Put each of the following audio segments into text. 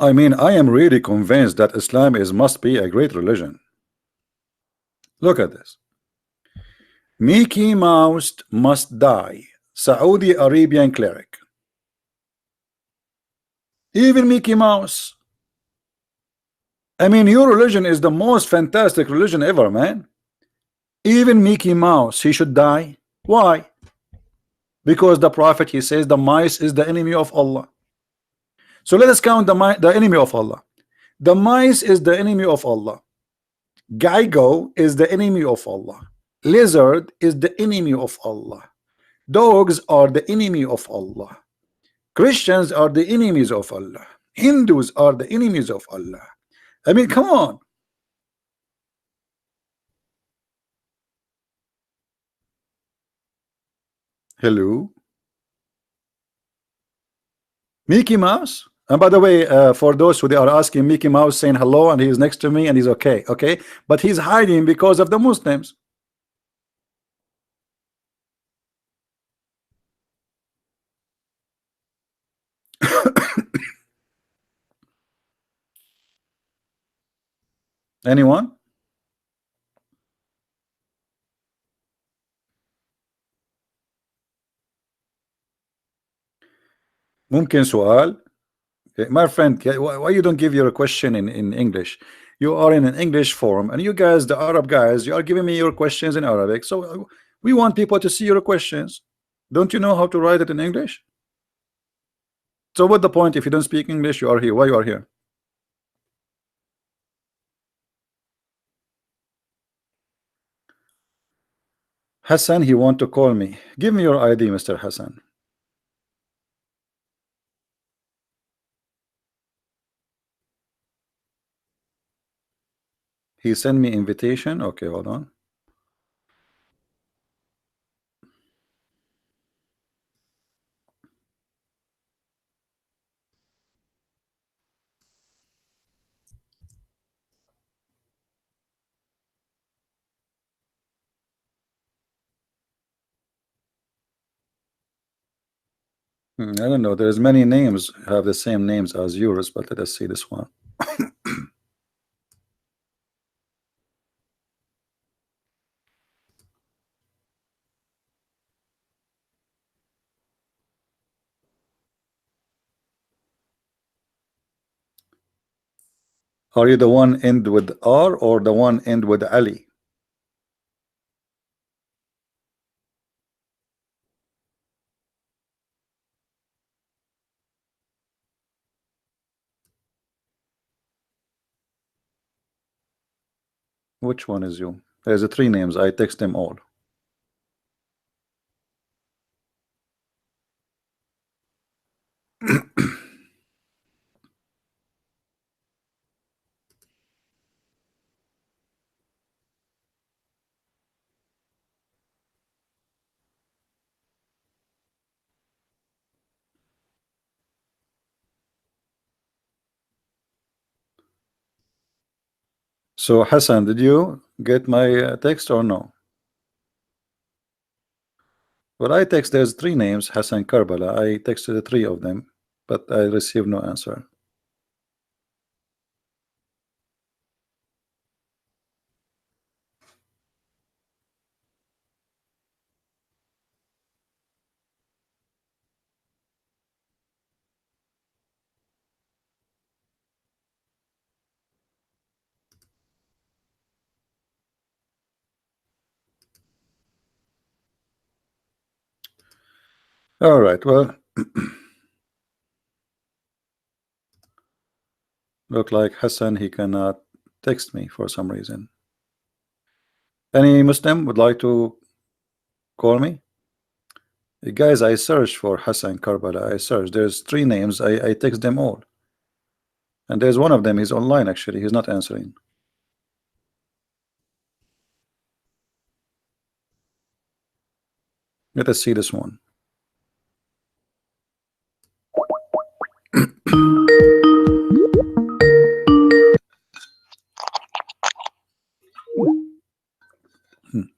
I mean, I am really convinced that Islam must be a great religion. Look at this. Mickey Mouse must die. Saudi Arabian cleric. Even Mickey Mouse. I mean, your religion is the most fantastic religion ever, man. Even Mickey Mouse, he should die. Why? Because the prophet, he says the mice is the enemy of Allah. So let us count the enemy of Allah. The mice is the enemy of Allah. Geigo is the enemy of Allah. Lizard is the enemy of Allah. Dogs are the enemy of Allah. Christians are the enemies of Allah. Hindus are the enemies of Allah. I mean, come on. Hello, Mickey Mouse. And by the way, for those who they are asking, Mickey Mouse saying hello, and he's next to me, and he's okay, but he's hiding because of the Muslims. Anyone? ممكن سؤال? My friend, why you don't give your question in English? You are in an English forum, and you guys, the Arab guys, you are giving me your questions in Arabic. So we want people to see your questions. Don't you know how to write it in English? So what the point if you don't speak English? You are here. Why you are here? Hassan, he want to call me. Give me your ID, Mr. Hassan. He sent me invitation. Okay, hold on. I don't know. There's many names have the same names as yours, but let us see this one. Are you the one end with R or the one end with Ali? Which one is you? There's three names. I text them all. So Hassan, did you get my text or no? Well, I text, there's three names, Hassan Karbala. I texted the three of them, but I received no answer. All right, well, look like Hassan, he cannot text me for some reason. Any Muslim would like to call me? Guys, I searched for Hassan Karbala. I searched. There's three names. I text them all. And there's one of them. He's online, actually. He's not answering. Let us see this one.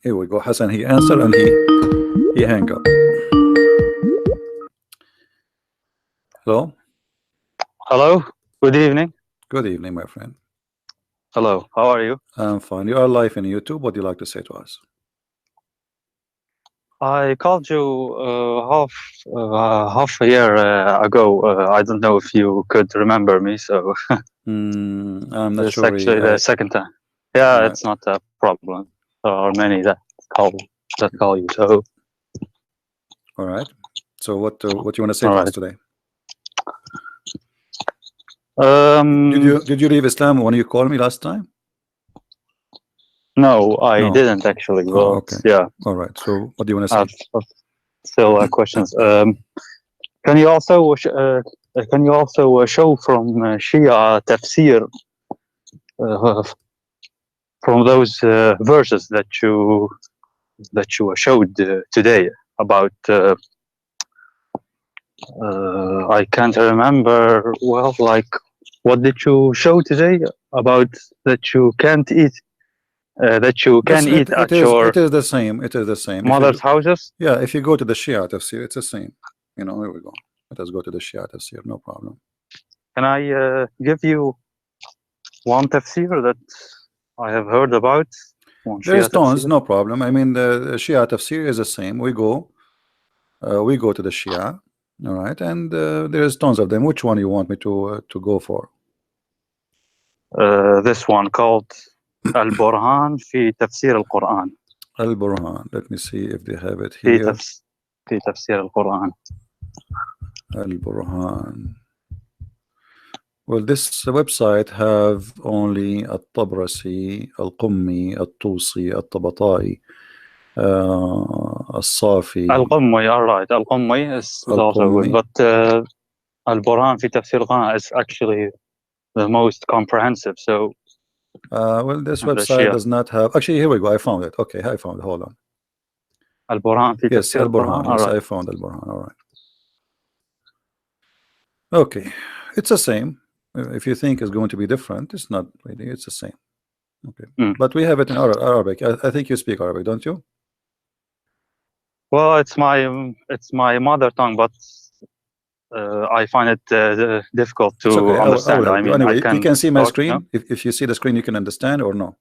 Here we go. Hassan, he answered and he hang up. Hello? Hello? Good evening. Good evening, my friend. Hello. How are you? I'm fine. You are live in YouTube. What do you like to say to us? I called you half a year ago. I don't know if you could remember me. So I'm not it's sure. actually the second time. Yeah, Right. it's not a problem. There are many call you. So All right. So what you want to say all to us right. today? Did you leave Islam when you called me last time? No, I No. didn't actually. But Oh, okay. yeah. All right. So what do you want to say? I've still questions. Can you also show from Shia tafsir from those verses that you showed today about I can't remember well, like what did you show today about that you can't eat that you can eat at your it is the same. It is the same. mother's houses? Yeah, if you go to the Shia tafsir, it's the same. You know, here we go. Let us go to the Shia tafsir, no problem. Can I give you one tafsir that I have heard about? There's tons, no problem. I mean, the Shia tafsir is the same. We go to the Shia, all right, and there's tons of them. Which one you want me to go for? This one called Al-Burhan fi Tafsir al-Quran. Al-Burhan. Let me see if they have it here. في تفسير القرآن. Al-Burhan. Well, this website have only Al-Tabrasi, Al-Qummi, Al-Tusi, Al-Tabata'i, Al-Safi. Al-Qummi, all right. Al-Qummi is also good, but Al-Burhan fi Tafsir al-Quran is actually the most comprehensive. So, well, this website does not have. Actually, here we go. I found it. Okay, I found it. Hold on. Al-Burhan fi Yes, Tafsir Al-Burhan. Yes, I found Al-Burhan. All right. Okay, it's the same. If you think it's going to be different, it's not really. It's the same. Okay, but we have it in Arabic. I think you speak Arabic, don't you? Well, it's my mother tongue, but I find it difficult to understand. I mean, anyway, you can see my screen. No? If you see the screen, you can understand or no.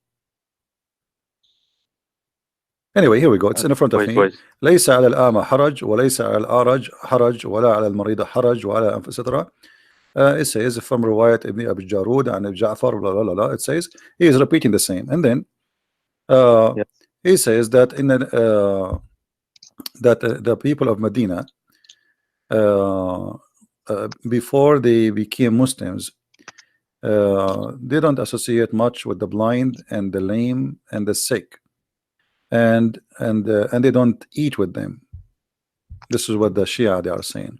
Anyway, here we go. It's in front of me. ليس على الأعمى حرج وليس على الأعرج حرج ولا على المريض حرج ولا etc. It says from Riwayat Ibn Abi Jarud and Ja'far, blah, blah, blah. It says he is repeating the same, and then he says that in the people of Medina before they became Muslims, they don't associate much with the blind and the lame and the sick, and they don't eat with them. This is what the Shia they are saying.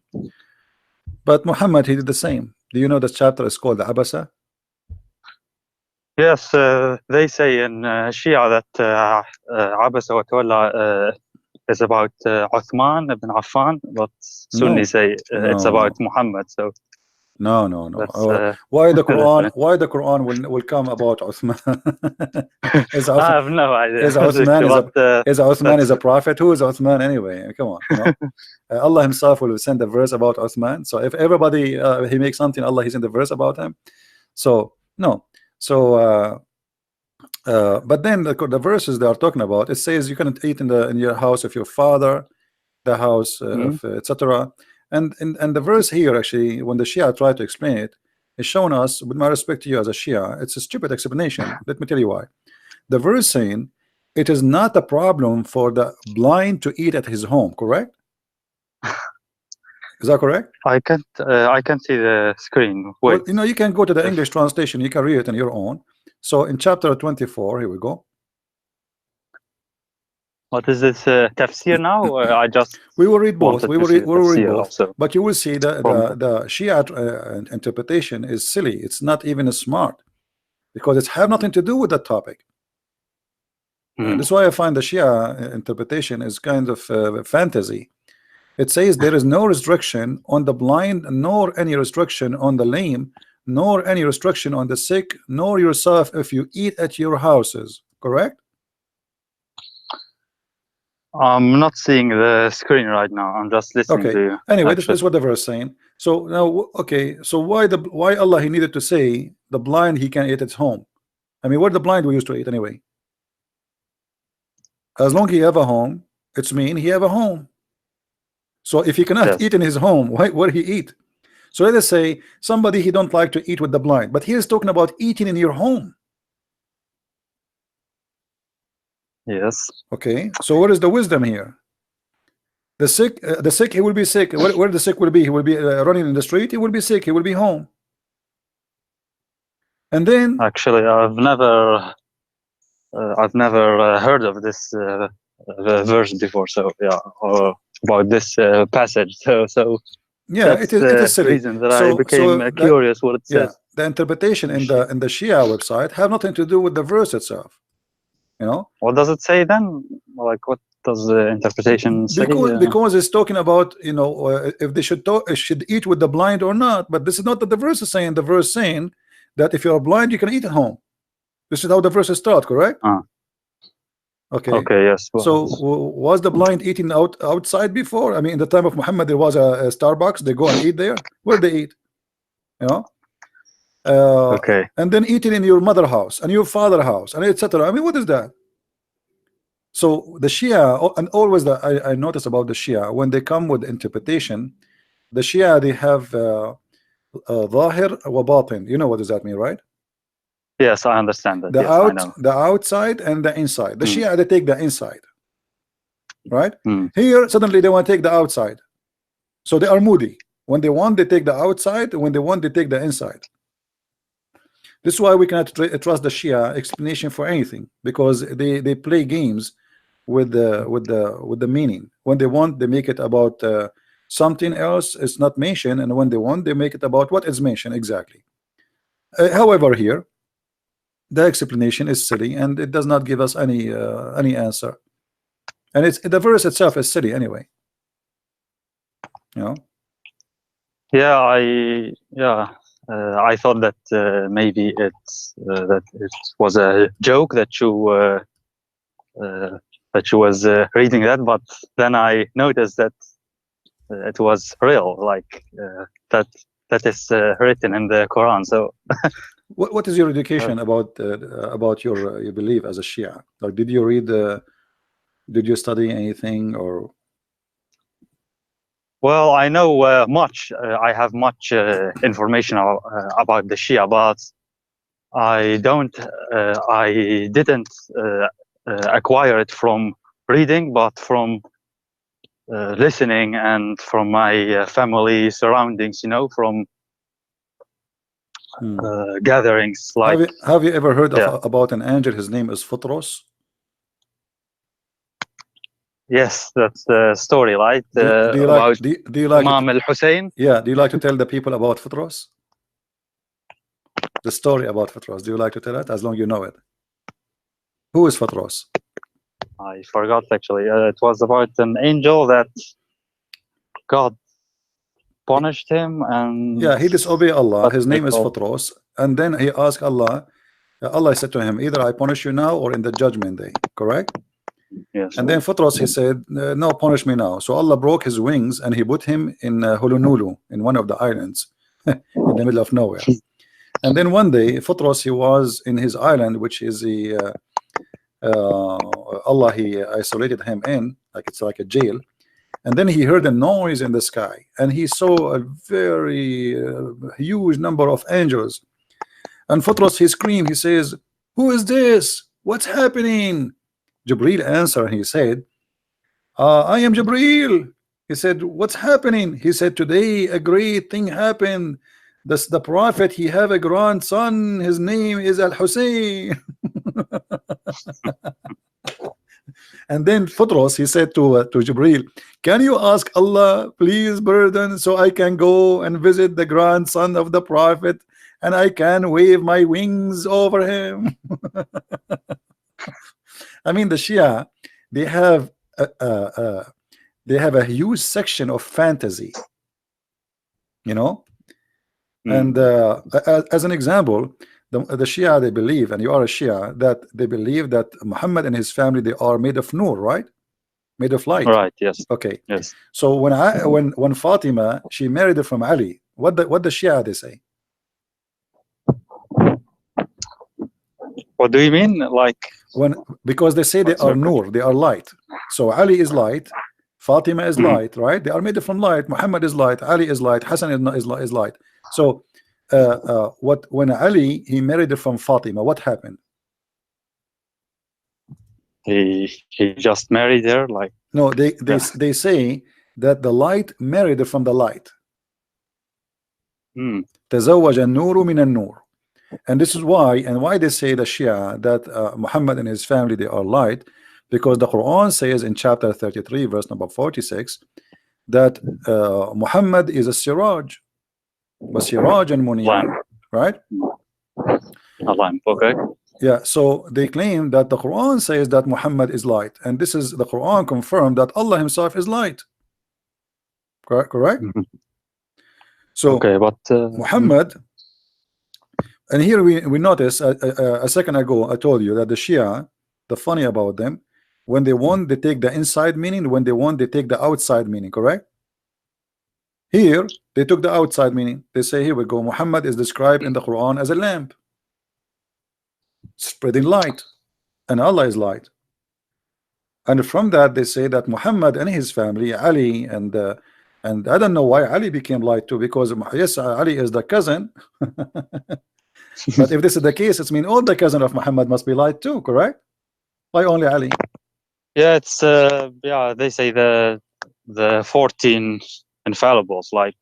But Muhammad, he did the same. Do you know the chapter is called Abasa? Yes, they say in Shia that Abasa wa Tawalla is about Uthman ibn Affan, but Sunni say it's about Muhammad. So no. Why the Quran? Why the Quran will come about Uthman? I have no idea. Is Uthman is a prophet? Who is Uthman anyway? Come on, you know. Allah Himself will send a verse about Uthman. So if everybody he makes something, Allah He send a verse about him. So no. So but then the verses they are talking about, it says you cannot eat in your house of your father, the house of etc. And the verse here, actually, when the Shia try to explain it, is showing us, with my respect to you as a Shia, it's a stupid explanation. Let me tell you why. The verse saying it is not a problem for the blind to eat at his home, correct? Is that correct? I can't see the screen. Wait. Well, you know, you can go to the English translation, you can read it on your own. So in chapter 24, here we go. What is this tafsir now? Or I just we will read both. We will read both. Also. But you will see that the Shia interpretation is silly. It's not even smart because it has nothing to do with that topic. That's why I find the Shia interpretation is kind of fantasy. It says there is no restriction on the blind, nor any restriction on the lame, nor any restriction on the sick, nor yourself if you eat at your houses. Correct? I'm not seeing the screen right now. I'm just listening to you. Anyway, this is what the verse is saying. So now, so why Allah he needed to say the blind he can eat at home? I mean, what the blind we used to eat anyway? As long as he have a home, it's mean he have a home. So if he cannot eat in his home, where he eat? So let us say somebody he don't like to eat with the blind, but he is talking about eating in your home. Yes. Okay. So what is the wisdom here? The sick, he will be sick. Where the sick will be? He will be running in the street. He will be sick. He will be home. And then, actually, I've never heard of this verse before. So yeah, or about this passage. So yeah, it is silly. Reason that I became curious what it says. The interpretation in the Shia website have nothing to do with the verse itself. You know. What does it say then? Like what does the interpretation say? Because it's talking about, you know, if they should eat with the blind or not. But this is not what the verse is saying. The verse saying that if you are blind, you can eat at home. This is how the verses start, correct? Okay. Okay. Yes. Well, so was the blind eating outside before? I mean, in the time of Muhammad, there was a Starbucks. They go and eat there. Where they eat? You know. Okay. And then eating in your mother house and your father house and etc. I mean, what is that? So the Shia, and always I notice about the Shia, when they come with interpretation, the Shia, they have Zahir wa Batin. You know what does that mean, right? Yes, I understand that. The outside and the inside. The Shia, they take the inside, right? Here, suddenly they want to take the outside. So they are moody. When they want, they take the outside. When they want, they take the inside. This is why we cannot trust the Shia explanation for anything, because they play games with the meaning. When they want, they make it about something else. It's not mentioned, and when they want, they make it about what is mentioned exactly. However, here the explanation is silly, and it does not give us any answer. And it's the verse itself is silly anyway. You know. Yeah, I thought that maybe it's that it was a joke that you was reading that, but then I noticed that it was real, like that is written in the Quran. So, what is your education about your belief as a Shia? Like, did you read? Did you study anything or? Well, I know much. I have much information about the Shia, but I didn't acquire it from reading, but from listening and from my family surroundings. You know, from gatherings. Like, have you ever heard about an angel? His name is Futros. Yes, that's the story, right? Do you like Imam al-Hussein? Yeah. Do you like to tell the people about Futros? The story about Futros. Do you like to tell it? As long as you know it. Who is Futros? I forgot actually. It was about an angel that God punished him, and he disobeyed Allah. His name is Futros, and then he asked Allah. Allah said to him, either I punish you now or in the judgment day. Correct? Yes. And then Futros, he said, no, punish me now. So Allah broke his wings and he put him in Hulunulu, in one of the islands in the middle of nowhere. And then one day Futros, he was in his island, which is the Allah he isolated him in, like it's like a jail. And then he heard a noise in the sky, and he saw a very huge number of angels. And Futros, he screamed, he says, who is this? What's happening? Jibreel answered, he said, I am Jibreel. He said, what's happening? He said, today a great thing happened. The prophet, he have a grandson, his name is Al-Hussein. And then Futros, he said to Jibreel, can you ask Allah, please burden, so I can go and visit the grandson of the prophet, and I can wave my wings over him. I mean, the Shia, they have a huge section of fantasy, you know. And as an example, the Shia, they believe, and you are a Shia, that they believe that Muhammad and his family, they are made of nur, right? made of light. Right. Yes. Okay. Yes. So when Fatima, she married from Ali, what the Shia they say? What do you mean? Like, Because they say they are nur, they are light. So Ali is light, Fatima is light, right? They are made from light. Muhammad is light, Ali is light, Hassan is light. So when Ali he married from Fatima, what happened? he just married her, like. No, they say that the light married from the light. تزوج النور من النور. And this is why they say the Shia that Muhammad and his family they are light, because the Quran says in chapter 33 verse number 46 that Muhammad is a siraj, siraj and munir, right? A lamp. Okay. Yeah, so they claim that the Quran says that Muhammad is light, and this is the Quran confirmed that Allah himself is light. Correct? So okay, but Muhammad, and here we notice a second ago I told you that the Shia, the funny about them, when they want they take the inside meaning, when they want they take the outside meaning, correct? Here they took the outside meaning. They say, here we go, Muhammad is described in the Quran as a lamp spreading light, and Allah is light. And from that they say that Muhammad and his family, Ali, and I don't know why Ali became light too, because yes, Ali is the cousin. But if this is the case, it means all the cousin of Muhammad must be light too, correct? Why only Ali? Yeah, it's yeah, they say the 14 infallibles, like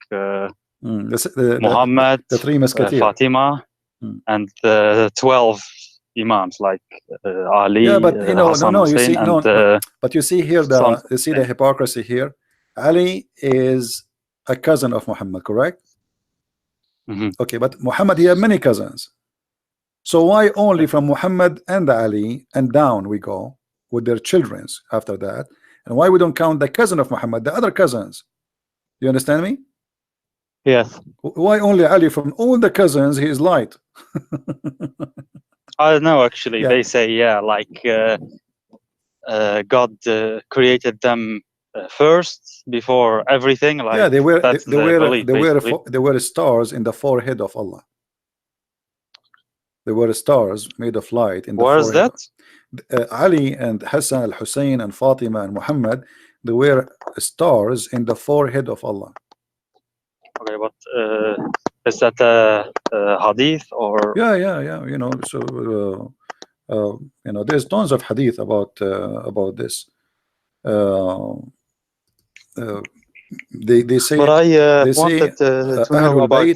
Muhammad, the three musketeers, Fatima, and the 12 imams, like Ali. Yeah, but you know, Hassan, no, you see, and, no, but you see here you see the hypocrisy here. Ali is a cousin of Muhammad, correct? Okay, but Muhammad, he had many cousins. So why only from Muhammad and Ali and down we go with their childrens after that? And why we don't count the cousin of Muhammad, the other cousins? You understand me? Yes. Why only Ali? From all the cousins he is light. I don't know, actually. Yeah. They say, yeah, like God created them first before everything. Like, yeah, they were stars in the forehead of Allah. There were stars made of light in the forehead. Where is that? Ali and Hassan al-Hussein and Fatima and Muhammad, they were stars in the forehead of Allah. Okay, but is that a hadith or? Yeah. You know, so you know, there's tons of hadith about this. They say. But I they wanted to know about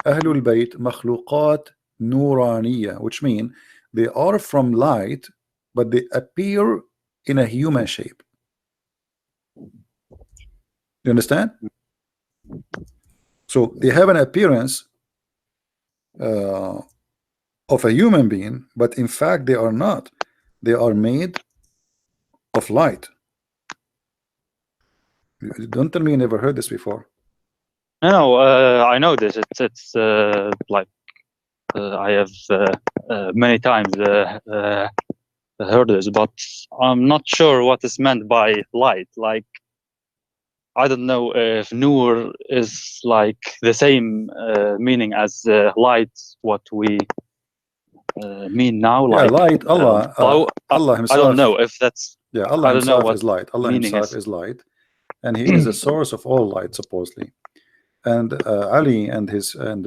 Ahlul Bayt makhluqat nuraniya, which mean they are from light, but they appear in a human shape. You understand? So they have an appearance of a human being, but in fact they are not. They are made of light. Don't tell me you never heard this before. No, I know this. It's like I have many times heard this, but I'm not sure what is meant by light. Like, I don't know if nur is like the same meaning as light, what we mean now. Yeah, like light. Allah himself. I don't know if that's. Yeah, Allah himself is light. Allah himself is light, and he is the source of all light, supposedly. And Ali and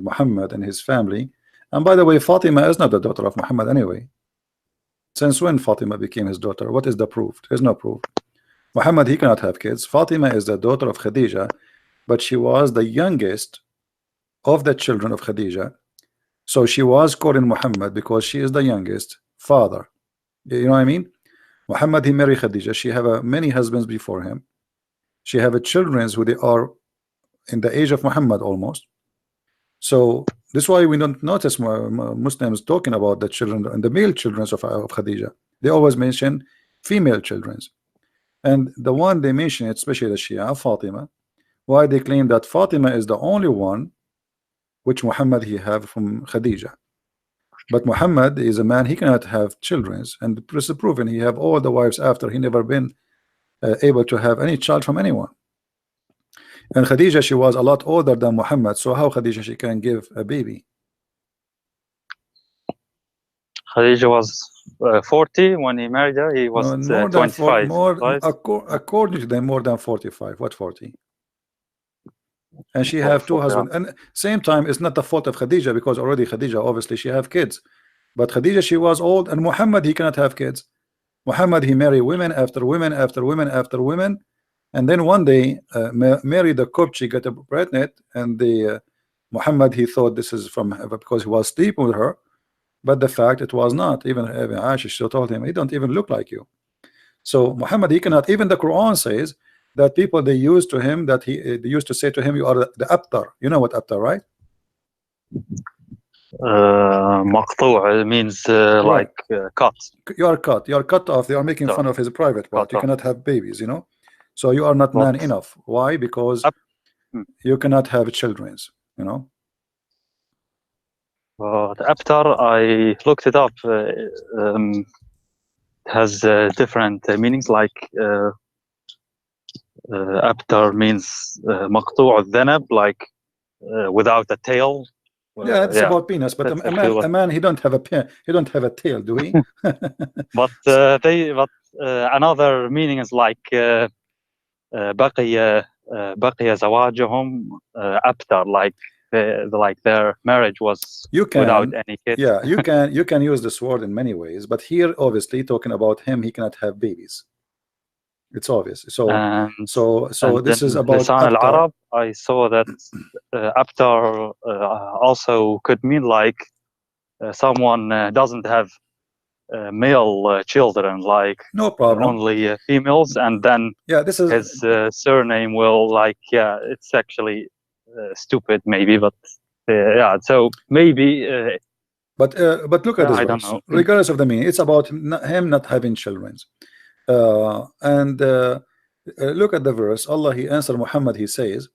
Muhammad and his family. And by the way, Fatima is not the daughter of Muhammad anyway. Since when Fatima became his daughter? What is the proof? There's no proof. Muhammad, he cannot have kids. Fatima is the daughter of Khadija, but she was the youngest of the children of Khadija. So she was called Muhammad because she is the youngest father. You know what I mean? Muhammad, he married Khadija. She have many husbands before him. She have children who they are in the age of Muhammad almost. So this is why we don't notice Muslims talking about the children and the male children of Khadija. They always mention female children. And the one they mention, especially the Shia, Fatima, why they claim that Fatima is the only one which Muhammad he have from Khadija. But Muhammad is a man, he cannot have children, and this is proven. He have all the wives after, he never been able to have any child from anyone. And Khadija, she was a lot older than Muhammad, so how Khadija she can give a baby? Khadija was 40 when he married her. He was more than 25, right? According to them, more than 45. What 40? And she Oh, have two 40, husbands. And same time, it's not the fault of Khadija, because already Khadija, obviously she have kids. But Khadija, she was old, and Muhammad, he cannot have kids. Muhammad, he married women after women after women after women, and then one day Mary the Copt, she got pregnant, and the Muhammad, he thought this is from because he was sleeping with her, but the fact it was not. Even Aisha, she told him, he don't even look like you. So Muhammad, he cannot. Even the Quran says that people, they used to him, that they used to say to him, you are the abtar. You know what abtar, right? Maqtu' means like cut. You are cut. You are cut off. They are making fun of his private part. You cannot have babies, you know. So you are not man enough. Why? Because you cannot have children, you know. The abtar, I looked it up. Has different meanings. Like abtar means maqtu' al-dhanab, like without a tail. Yeah, it's about penis, but a man, he don't have a tail, do he? But another meaning is like بقي زواجهم أبتر, like their marriage was without any kids. Yeah, you can use this word in many ways, but here obviously talking about him, he cannot have babies. It's obvious. So this is about Lisan al-Arab. I saw that Abtar also could mean like someone doesn't have male children, like no problem, only females, and then this is his surname will like it's actually stupid maybe, but so maybe but look at this I verse. don't know. Regardless of the meaning, it's about him not having children. Look at the verse. Allah, he answered Muhammad, he says,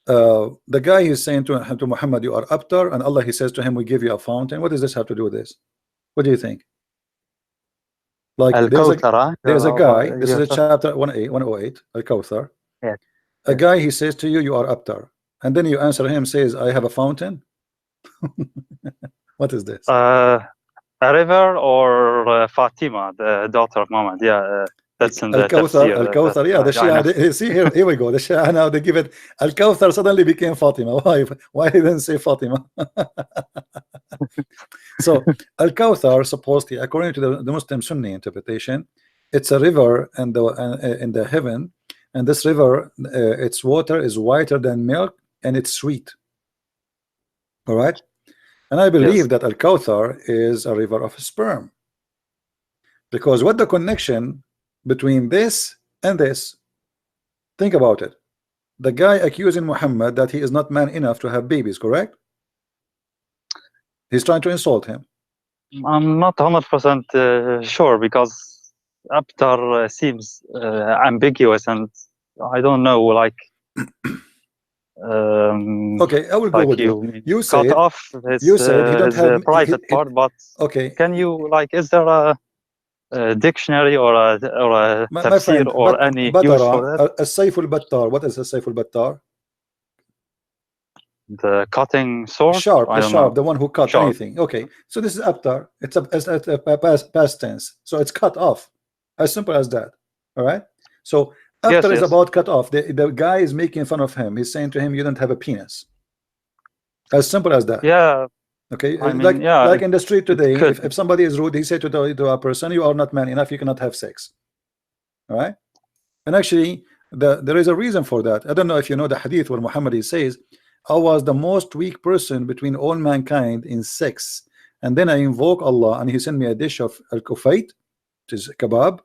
the guy is saying to Muhammad, you are abtar, and Allah, he says to him, we give you a fountain. What does this have to do with this? What do you think? Like there's a guy, this is a chapter 108, Al-Kawthar. Yes. A guy, he says to you, you are abtar, and then you answer him, says, I have a fountain. What is this? A river, or Fatima, the daughter of Muhammad. That's in the Al-Kawthar. tafsir. Al-Kawthar, yeah, the Shia, see here we go. The Shia now, they give it, Al-Kawthar suddenly became Fatima. Why didn't say Fatima? So Al-Kawthar, supposedly, according to the Muslim Sunni interpretation, it's a river in the heaven, and this river, its water is whiter than milk, and it's sweet. All right, and I believe that Al-Kawthar is a river of sperm, because what the connection between this and this? Think about it. The guy accusing Muhammad that he is not man enough to have babies, correct? He's trying to insult him. I'm not 100% sure, because Abtar seems ambiguous, and I don't know, like okay, I will go with you. You said cut off his, you said he don't have private part, but okay, can you, like, is there a dictionary or a tafsir or any use for that? السيف البتار. What is السيف البتار? The cutting sword? Sharp, the one who cut anything. Okay, so this is abtar. It's a past tense, so it's cut off. As simple as that. All right. So after is about cut off. The guy is making fun of him. He's saying to him, you don't have a penis. As simple as that. Yeah. Okay. I mean, like in the street today, if somebody is rude, he say to a person, you are not man enough, you cannot have sex. All right. And actually, there is a reason for that. I don't know if you know the hadith where Muhammad says, I was the most weak person between all mankind in sex, and then I invoke Allah, and he sent me a dish of al-kufayt, which is kebab,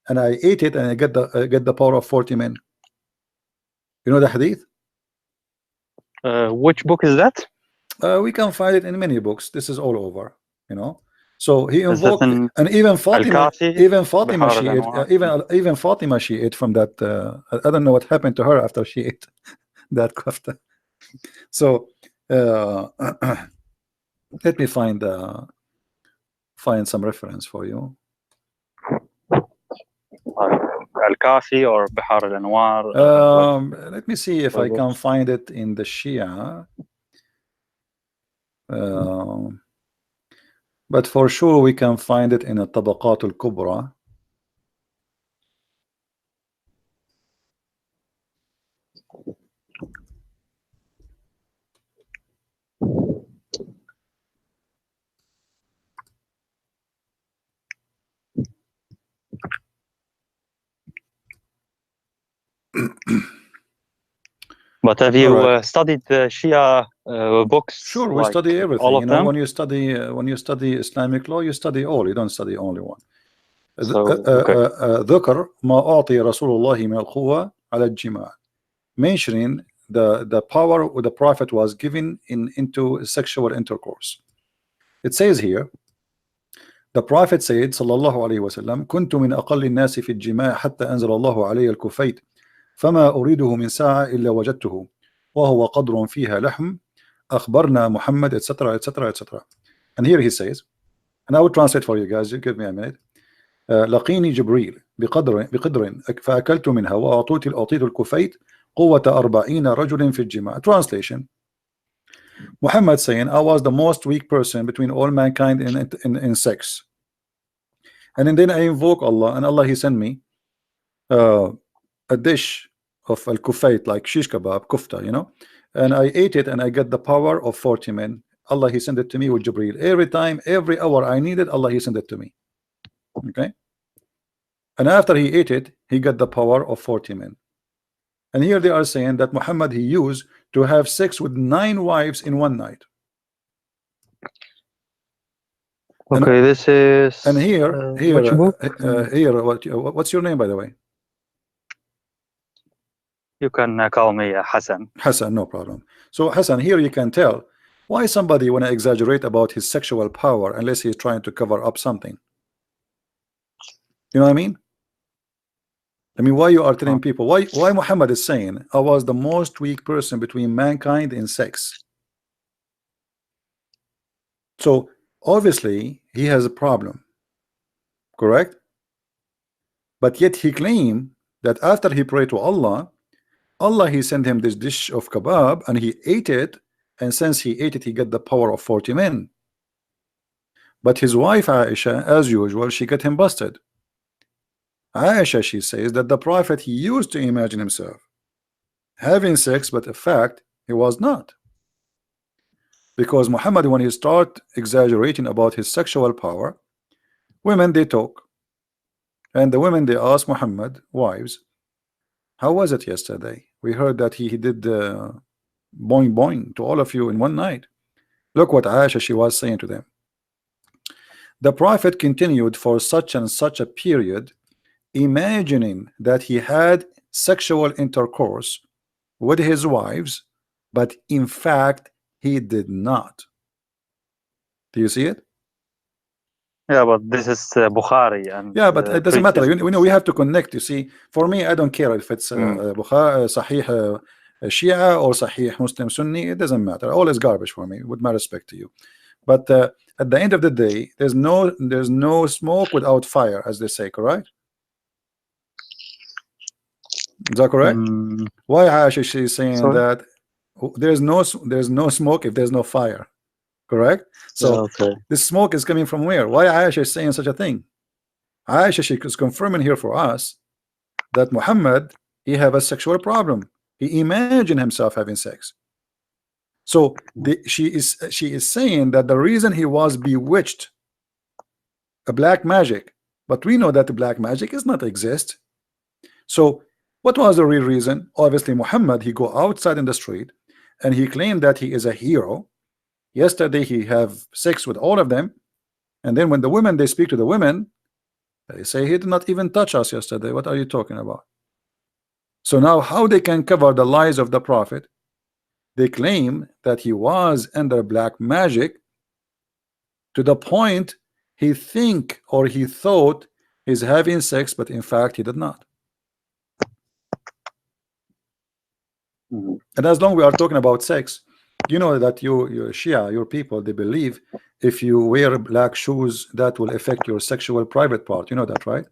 and I ate it, and I get the power of 40 men. You know the hadith? Which book is that? We can find it in many books. This is all over, you know. So he invoked, and even Fatima, she ate, even Fatima, she ate from that. I don't know what happened to her after she ate that kafta. So let me find some reference for you. Al-Kafi or Bihar al-Anwar? Let me see if I can find it in the Shia. But for sure we can find it in a Tabaqat al-Kubra. But have you studied the Shia books? Sure, we study everything. All of you know, them? when you study Islamic law, you study all. You don't study only one. ذكر ما أعطي رسول الله من القوة على الجماع, mentioning the power the Prophet was given into sexual intercourse. It says here, the Prophet said صلى الله عليه وسلم كنت من أقل الناس في الجماع حتى أنزل الله علي الكفيت فما أريده من ساعة إلا وجدته وهو قدر فيها لحم أخبرنا محمد etc etc etc. And here he says, and I will translate for you guys, give me a minute. لقيني جبريل بقدر فأكلت منها وأعطيت الكفيت قوة 40 رجل في الجماع. Translation: Muhammad saying, I was the most weak person between all mankind in sex, and then I invoke Allah, and Allah he sent me a dish of al-kufayt, like shish kebab, kufta, you know, and I ate it and I get the power of 40 men. Allah he sent it to me with Jibreel. Every time, every hour I needed, Allah he sent it to me. Okay, and after he ate it, he got the power of 40 men. And here they are saying that Muhammad he used to have sex with 9 wives in one night. Okay, this is. And here, which book? Here, what's your name, by the way? You can call me Hassan. Hassan, no problem. So Hassan, here you can tell why somebody want to exaggerate about his sexual power unless he's trying to cover up something. You know what I mean? I mean, why you are telling people, why Muhammad is saying, I was the most weak person between mankind in sex. So obviously he has a problem, correct? But yet he claimed that after he prayed to Allah, Allah he sent him this dish of kebab and he ate it, and since he ate it he got the power of 40 men. But his wife Aisha, as usual, she got him busted. Aisha, she says that the Prophet he used to imagine himself having sex, but in fact he was not, because Muhammad, when he start exaggerating about his sexual power, women they talk, and the women they ask Muhammad, wives, how was it yesterday? We heard that he did boing boing to all of you in one night. Look what Aisha she was saying to them. The Prophet continued for such and such a period, imagining that he had sexual intercourse with his wives, but in fact he did not. Do you see it? Yeah, but this is Bukhari, and yeah, but it doesn't matter. You know, we have to connect. You see, for me, I don't care if it's Bukhari, Sahih Shia or Sahih Muslim Sunni. It doesn't matter. All is garbage for me, with my respect to you. But at the end of the day, there's no smoke without fire, as they say. Correct? Is that correct? Why Aisha she's saying that there's no smoke if there's no fire? Correct? So the smoke is coming from where? Why Aisha is saying such a thing? Aisha she is confirming here for us that Muhammad he have a sexual problem. He imagined himself having sex. So she is saying that the reason he was bewitched, a black magic, but we know that the black magic is not exist. So what was the real reason? Obviously Muhammad he go outside in the street and he claimed that he is a hero. Yesterday he have sex with all of them, and then when the women they speak to the women, they say he did not even touch us yesterday. What are you talking about? So now how they can cover the lies of the Prophet? They claim that he was under black magic to the point he think or he thought he's having sex, but in fact he did not. And as long we are talking about sex, you know that your Shia, your people, they believe if you wear black shoes that will affect your sexual private part. You know that, right?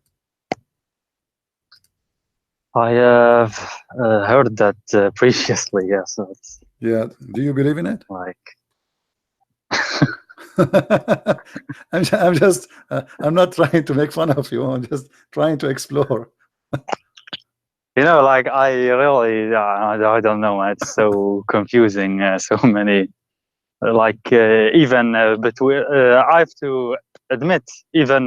I have heard that previously. Yes, so it's Yeah. Do you believe in it? like I'm not trying to make fun of you. I'm just trying to explore. like I really I don't know. It's so confusing. So many even between. I have to admit, even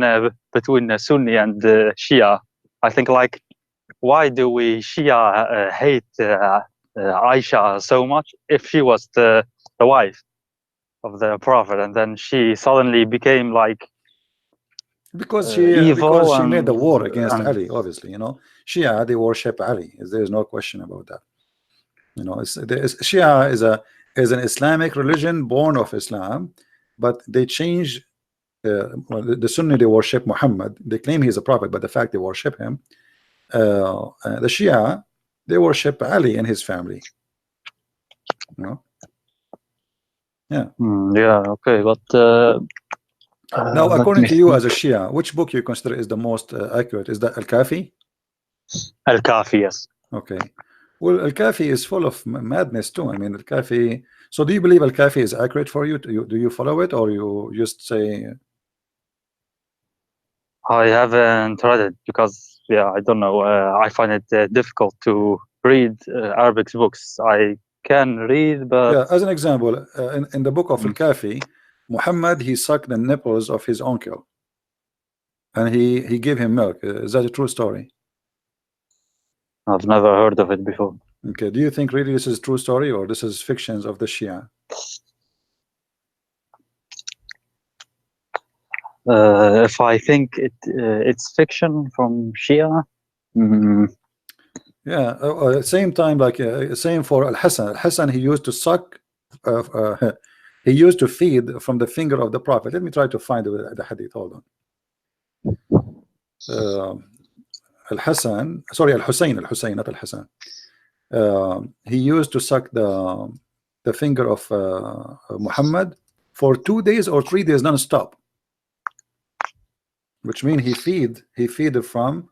between Sunni and Shia, I think like why do we Shia hate Aisha so much if she was the wife of the Prophet, and then she suddenly became like Because evil she made the war against and Ali, obviously, Shia, they worship Ali. There's no question about that. Shia is an Islamic religion born of Islam, but they change. Well, the Sunni, they worship Muhammad. They claim he's a prophet, but the fact they worship him. The Shia, they worship Ali and his family. Yeah. yeah, okay, but Now, let according me to you think. as a Shia, which book you consider is the most accurate? Is that Al-Kafi? Al-Kafi, yes. Okay. Well, Al-Kafi is full of madness too. I mean, Al-Kafi. So, do you believe Al-Kafi is accurate for you? Do you follow it, or you just say? I haven't read it because I don't know. I find it difficult to read Arabic books. I can read, but Yeah. As an example, in the book of Al-Kafi, Muhammad, he sucked the nipples of his uncle, and he gave him milk. Is that a true story? I've never heard of it before. Okay. Do you think really this is a true story, or this is fictions of the Shia? If I think it's fiction from Shia, Yeah. Same time, like same for Al-Hasan. Al-Hasan, he used to suck. He used to feed from the finger of the Prophet. Let me try to find the hadith. Hold on. Al-Hasan, sorry, Al-Hussein, not Al-Hasan. He used to suck the finger of Muhammad for 2 days or 3 days non-stop, which means he feed from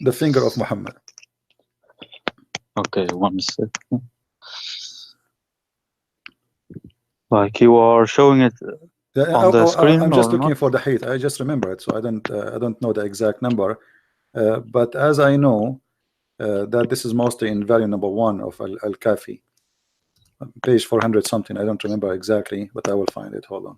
the finger of Muhammad. okay, 1 second. Like you are showing it on the screen, I'm just or looking not? for the height. I just remember it, so I don't know the exact number. But as I know that this is mostly in value number 1 of Al-Kafi, page 400 something. I don't remember exactly, but I will find it. Hold on.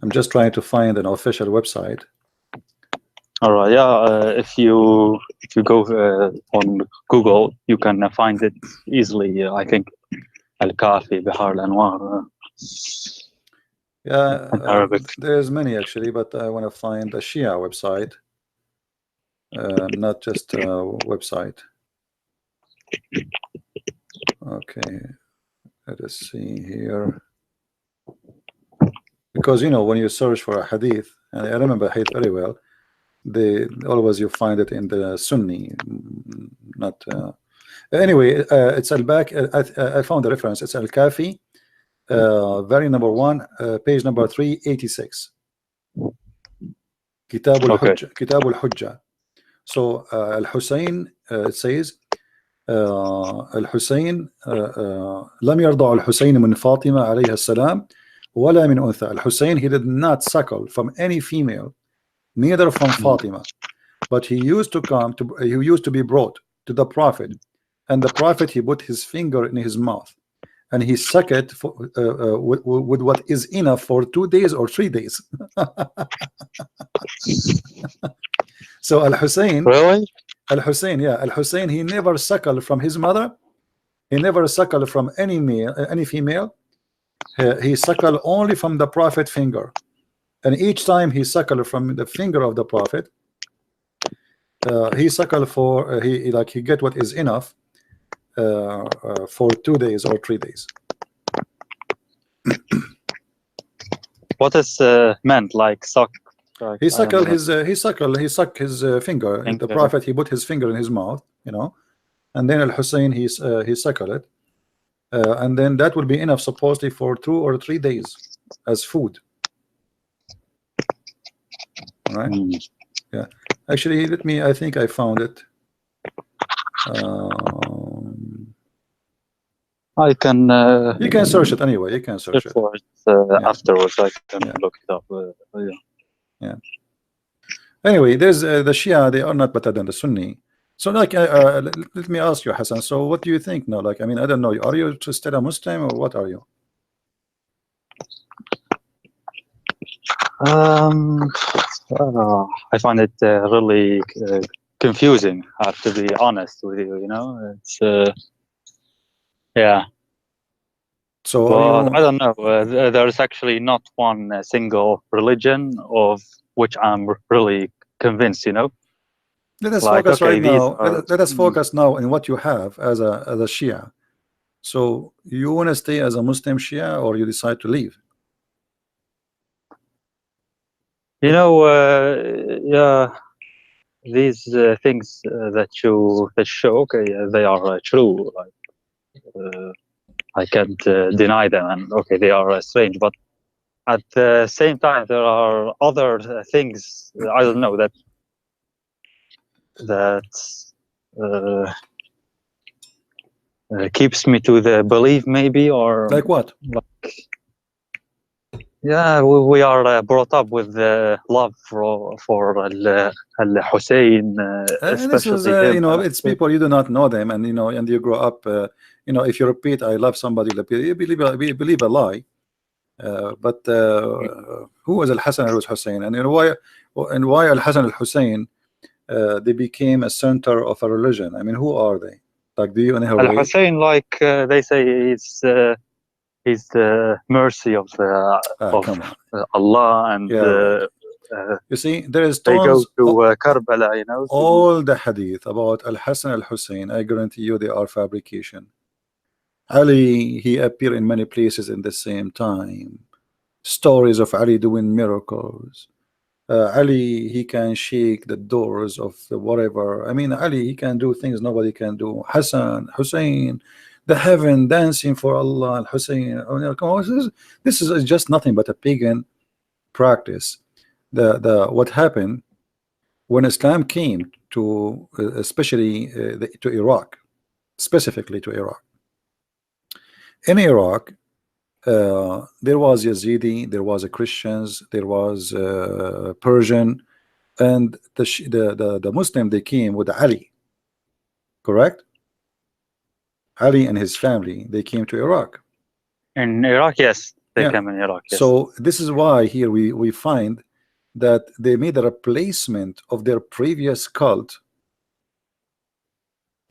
I'm just trying to find an official website. All right, yeah. If you go on Google, you can find it easily. I think Al-Kafi, Bihar al-Anwar. Yeah, In Arabic. there's many actually, but I want to find a Shia website, not just a website. Okay, let us see here. Because when you search for a hadith, and I remember hadith very well, always you find it in the Sunni, not. Anyway, it's al-Bak. I found the reference. It's Al-Kafi, very number 1, page number 386. Kitab al-Hujja. Kitab al-Hujja. So Al-Hussein, it says الحسين لم يرضع الحسين من فاطمة عليها السلام ولا من أنثى. Al-Hussein, he did not suckle from any female, neither from Fatima, but he used to be brought to the Prophet, and the Prophet, he put his finger in his mouth and he sucked it with what is enough for 2 days or 3 days. So Al-Hussein, Really? yeah, Al-Hussein, he never suckled from his mother. He never suckled from any female. He suckled only from the Prophet finger, and each time he suckled from the finger of the Prophet, he suckled for he get what is enough for 2 days or 3 days. What is meant like suck? Like, He I don't sucked know. he sucked his finger. The Finger. Prophet, he put his finger in his mouth, and then Al Hussein, he suckled it, and then that will be enough supposedly for 2 or 3 days as food. All right. Yeah. Actually, I think I found it. I can. You can search it anyway. You can search it. For it Yeah. afterwards. I can Yeah. look it up. Yeah. Anyway, there's the Shia. They are not better than the Sunni. So, like, let me ask you, Hassan. So, what do you think now? Like, I mean, I don't know. Are you still a Muslim or what are you? I find it really confusing. I have to be honest with you. You know, it's yeah. So, But I don't know. There's actually not one single religion of which I'm really convinced. You know. let us Like, focus okay, right these now. are. Let us focus now in what you have as a Shia. So, you want to stay as a Muslim Shia, or you decide to leave? You know, yeah, these things that you show, okay, they are true. Like, I can't deny them, and okay, they are strange. But at the same time, there are other things. I don't know that uh, keeps me to the belief, maybe, or Like what? like. Yeah, we are brought up with love for Al Hussein, And this is, especially him. it's people you do not know them, and and you grow up. If you repeat, "I love somebody," you believe a lie. But who was Al Hassan al Hussein, and why Al Hassan al Hussein? They became a center of a religion. I mean, who are they? Like, do you know Al way? Hussein, like they say, he's the mercy of Come on. Allah, and Yeah, right. You see, there is they go tons. to Karbala, you know. All the hadith about Al Hassan al Hussein, I guarantee you, they are fabrication. Ali, he appeared in many places in the same time. Stories of Ali doing miracles. Ali, he can shake the doors of the whatever. I mean, Ali, he can do things nobody can do. Hassan, Hussein, the heaven dancing for Allah, Al Hussein. Oh, come on, this is just nothing but a pagan practice. The what happened when Islam came to, especially to Iraq, specifically to Iraq. In Iraq, there was Yazidi, there was a Christians, there was Persian, and the Muslim, they came with Ali, correct? Ali and his family, they came to Iraq. In Iraq, yes, they Yeah. came in Iraq. Yes. So this is why here we find that they made a replacement of their previous cult,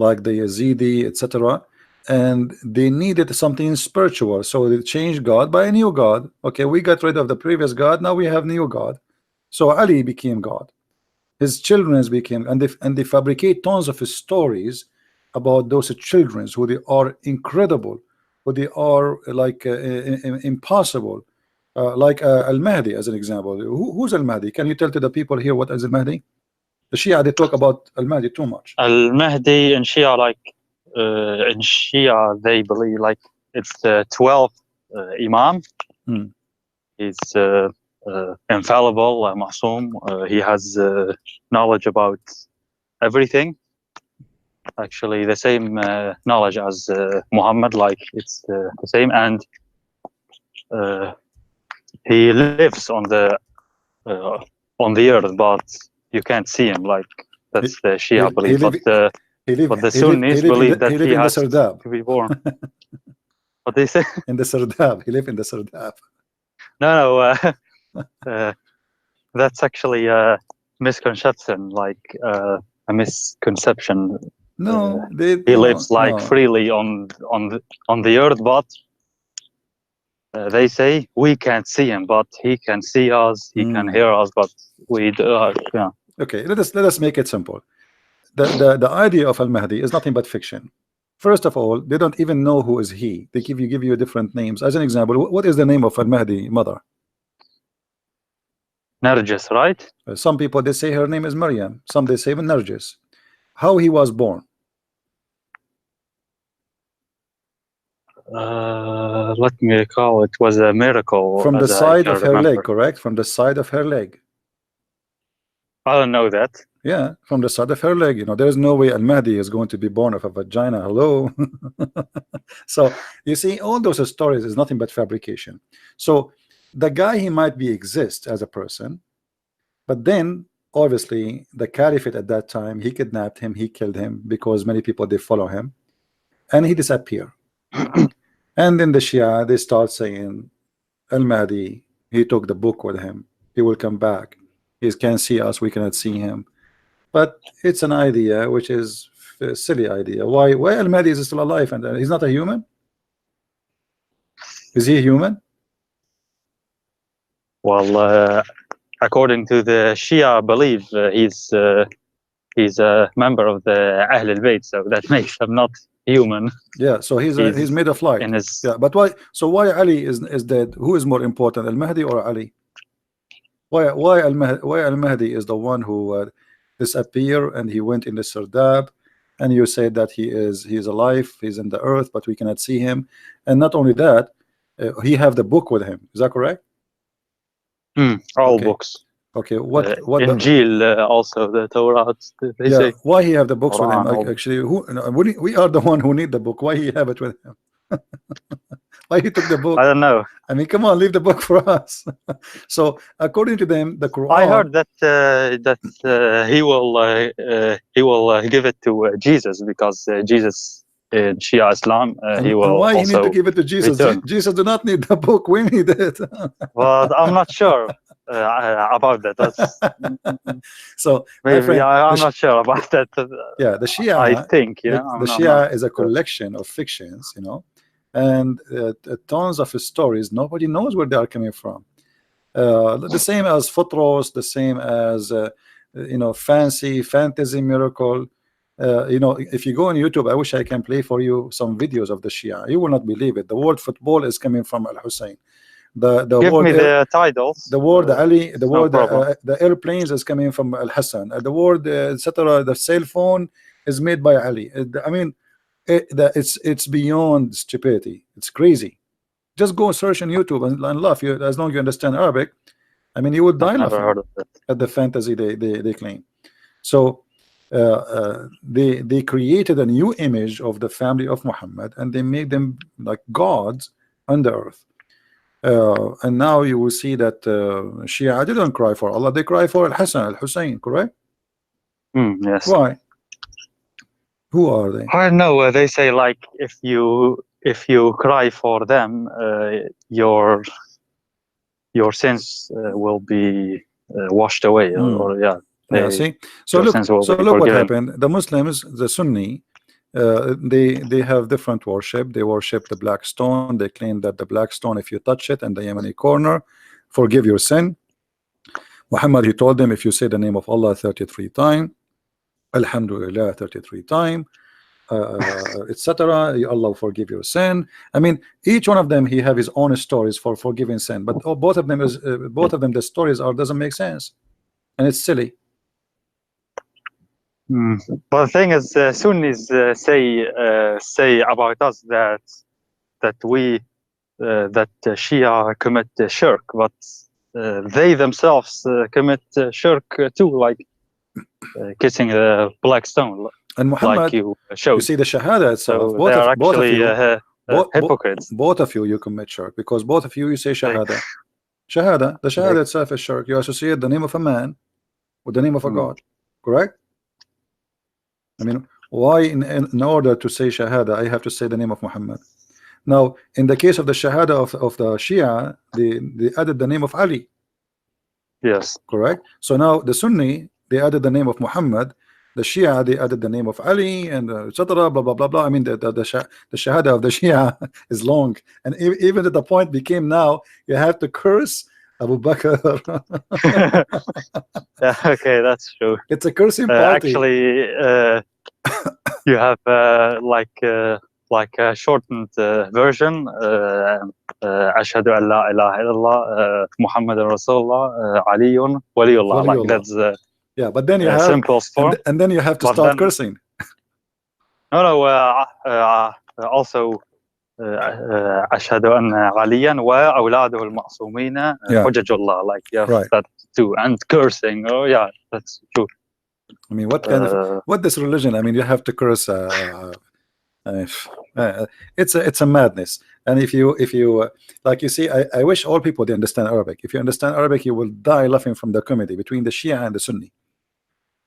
like the Yazidi, etc., and they needed something spiritual, so they changed God by a new God. Okay, we got rid of the previous God, now we have new God. So Ali became God, his children became, and they fabricate tons of stories about those children, who they are incredible, who they are like impossible, like Al-Mahdi as an example. Who's Al-Mahdi? Can you tell to the people here what is Al-Mahdi? The Shia, they talk about Al-Mahdi too much. Al-Mahdi in Shia, like in Shia, they believe like it's the 12th Imam. He's infallible, Ma'soom. He has knowledge about everything. Actually, the same knowledge as Muhammad, like it's the same, and he lives on the earth, but you can't see him. Like that's the Shia belief. But the Sunnis believe that he has to be born. What they say? In the Sardab. He lived in the Sardab. No, that's actually a misconception, like a misconception. No, he lives like freely on the earth, but they say we can't see him, but he can see us. He can hear us, but we yeah. Okay, let us make it simple. The idea of Al-Mahdi is nothing but fiction. First of all, they don't even know who is he. They give you different names. As an example, what is the name of Al-Mahdi mother? Nargis, right? Some people they say her name is Maryam. Some they say Nargis. How he was born? Let me recall. It was a miracle, From the as I side can of her remember. leg, correct? From the side of her leg. I don't know that. Yeah, from the side of her leg. You know, there's no way Al-Mahdi is going to be born of a vagina. Hello. So you see, all those stories is nothing but fabrication. So the guy, he might be exist as a person, but then obviously the caliphate at that time, he kidnapped him, he killed him, because many people they follow him, and he disappeared. And then the Shia, they start saying Al-Mahdi, he took the book with him, he will come back, he can see us, we cannot see him. But it's an idea which is a silly idea. Why Al-Mahdi is still alive and he's not a human? Is he human? Well, according to the Shia belief, he's a member of the Ahl al-Bayt, so that makes him not human. Yeah, so he's made of light. In his Yeah, but why? So why Ali is dead? Who is more important, Al-Mahdi or Ali? Why Al-Mahdi is the one who disappeared and he went in the Sardab, and you say that he is alive, he's in the earth, but we cannot see him. And not only that, he have the book with him. Is that correct? all Okay. books. Okay, what Injil, also the Torah. They yeah, say. why he have the books with him? Quran, Actually, we are the one who need the book. Why he have it with him? Why he took the book? I don't know. I mean, come on, leave the book for us. So according to them, the Quran. I heard that he will give it to Jesus, because Jesus in Shia Islam he will and why he need also to give it to Jesus? return. Jesus do not need the book. We need it. But I'm not sure about that. That's So my maybe friend, I'm not sure about that. Yeah, the Shia. I think the I'm Shia not is a sure. collection of fictions, you know, and tons of stories. Nobody knows where they are coming from. The same as Futros, the same as you know, fantasy miracle. You know, if you go on YouTube, I wish I can play for you some videos of the Shia. You will not believe it. The word football is coming from Al Hussein. The Give word me the titles. the word Ali, the word problem. the airplanes is coming from Al Hassan. The word etc. The cell phone is made by Ali. I mean, it's beyond stupidity. It's crazy. Just go search on YouTube and laugh. You, as long as you understand Arabic, I mean, you would die I've never laughing heard of that. at the fantasy they claim. So they created a new image of the family of Muhammad, and they made them like gods on the earth. And now you will see that Shia didn't cry for Allah, they cry for Al Hassan, Al Hussein, correct? Yes. Why? Who are they? I don't know. They say, like, if you cry for them, your sins will be washed away, or yeah. Yeah, see. So your sins will be look what forgiven. happened. The Muslims, the Sunni, they have different worship. They worship the black stone. They claim that the black stone, if you touch it in the Yemeni corner, forgive your sin. Muhammad, he told them, if you say the name of Allah 33 times, Alhamdulillah 33 times, etc., Allah will forgive your sin. I mean, each one of them, he have his own stories for forgiving sin, but both of them the stories doesn't make sense, and it's silly. But the thing is, Sunnis say about us that we that Shia commit shirk, but they themselves commit shirk too, like kissing the black stone, and Muhammad, like you showed. You see the Shahada itself. So they are actually hypocrites. Both of you commit shirk, because both of you say Shahada. The Shahada itself is shirk. You associate the name of a man with the name of a God, correct? I mean, why in order to say Shahada, I have to say the name of Muhammad? Now, in the case of the Shahada of the Shia, they added the name of Ali. Yes. Correct? So now the Sunni, they added the name of Muhammad. The Shia, they added the name of Ali, and etc. Blah blah blah blah. I mean, the Shahada of the Shia is long, and even at the point became now you have to curse Abu Bakr. Yeah, okay, that's true. It's a cursing party. Actually, you have like like a shortened version. أشهد أن لا إله إلا الله محمد رسول الله علي ولي الله. Like that's yeah, but then you have simplest form. and then you have to But start then, cursing. No, also أشهد أن عليا وأولاده المعصومين حجج الله. Like you have that too, and cursing. Oh yeah, that's true. I mean, what kind of what this religion? I mean, you have to curse. It's a madness. And if you like, you see, I wish all people they understand Arabic. If you understand Arabic, you will die laughing from the comedy between the Shia and the Sunni.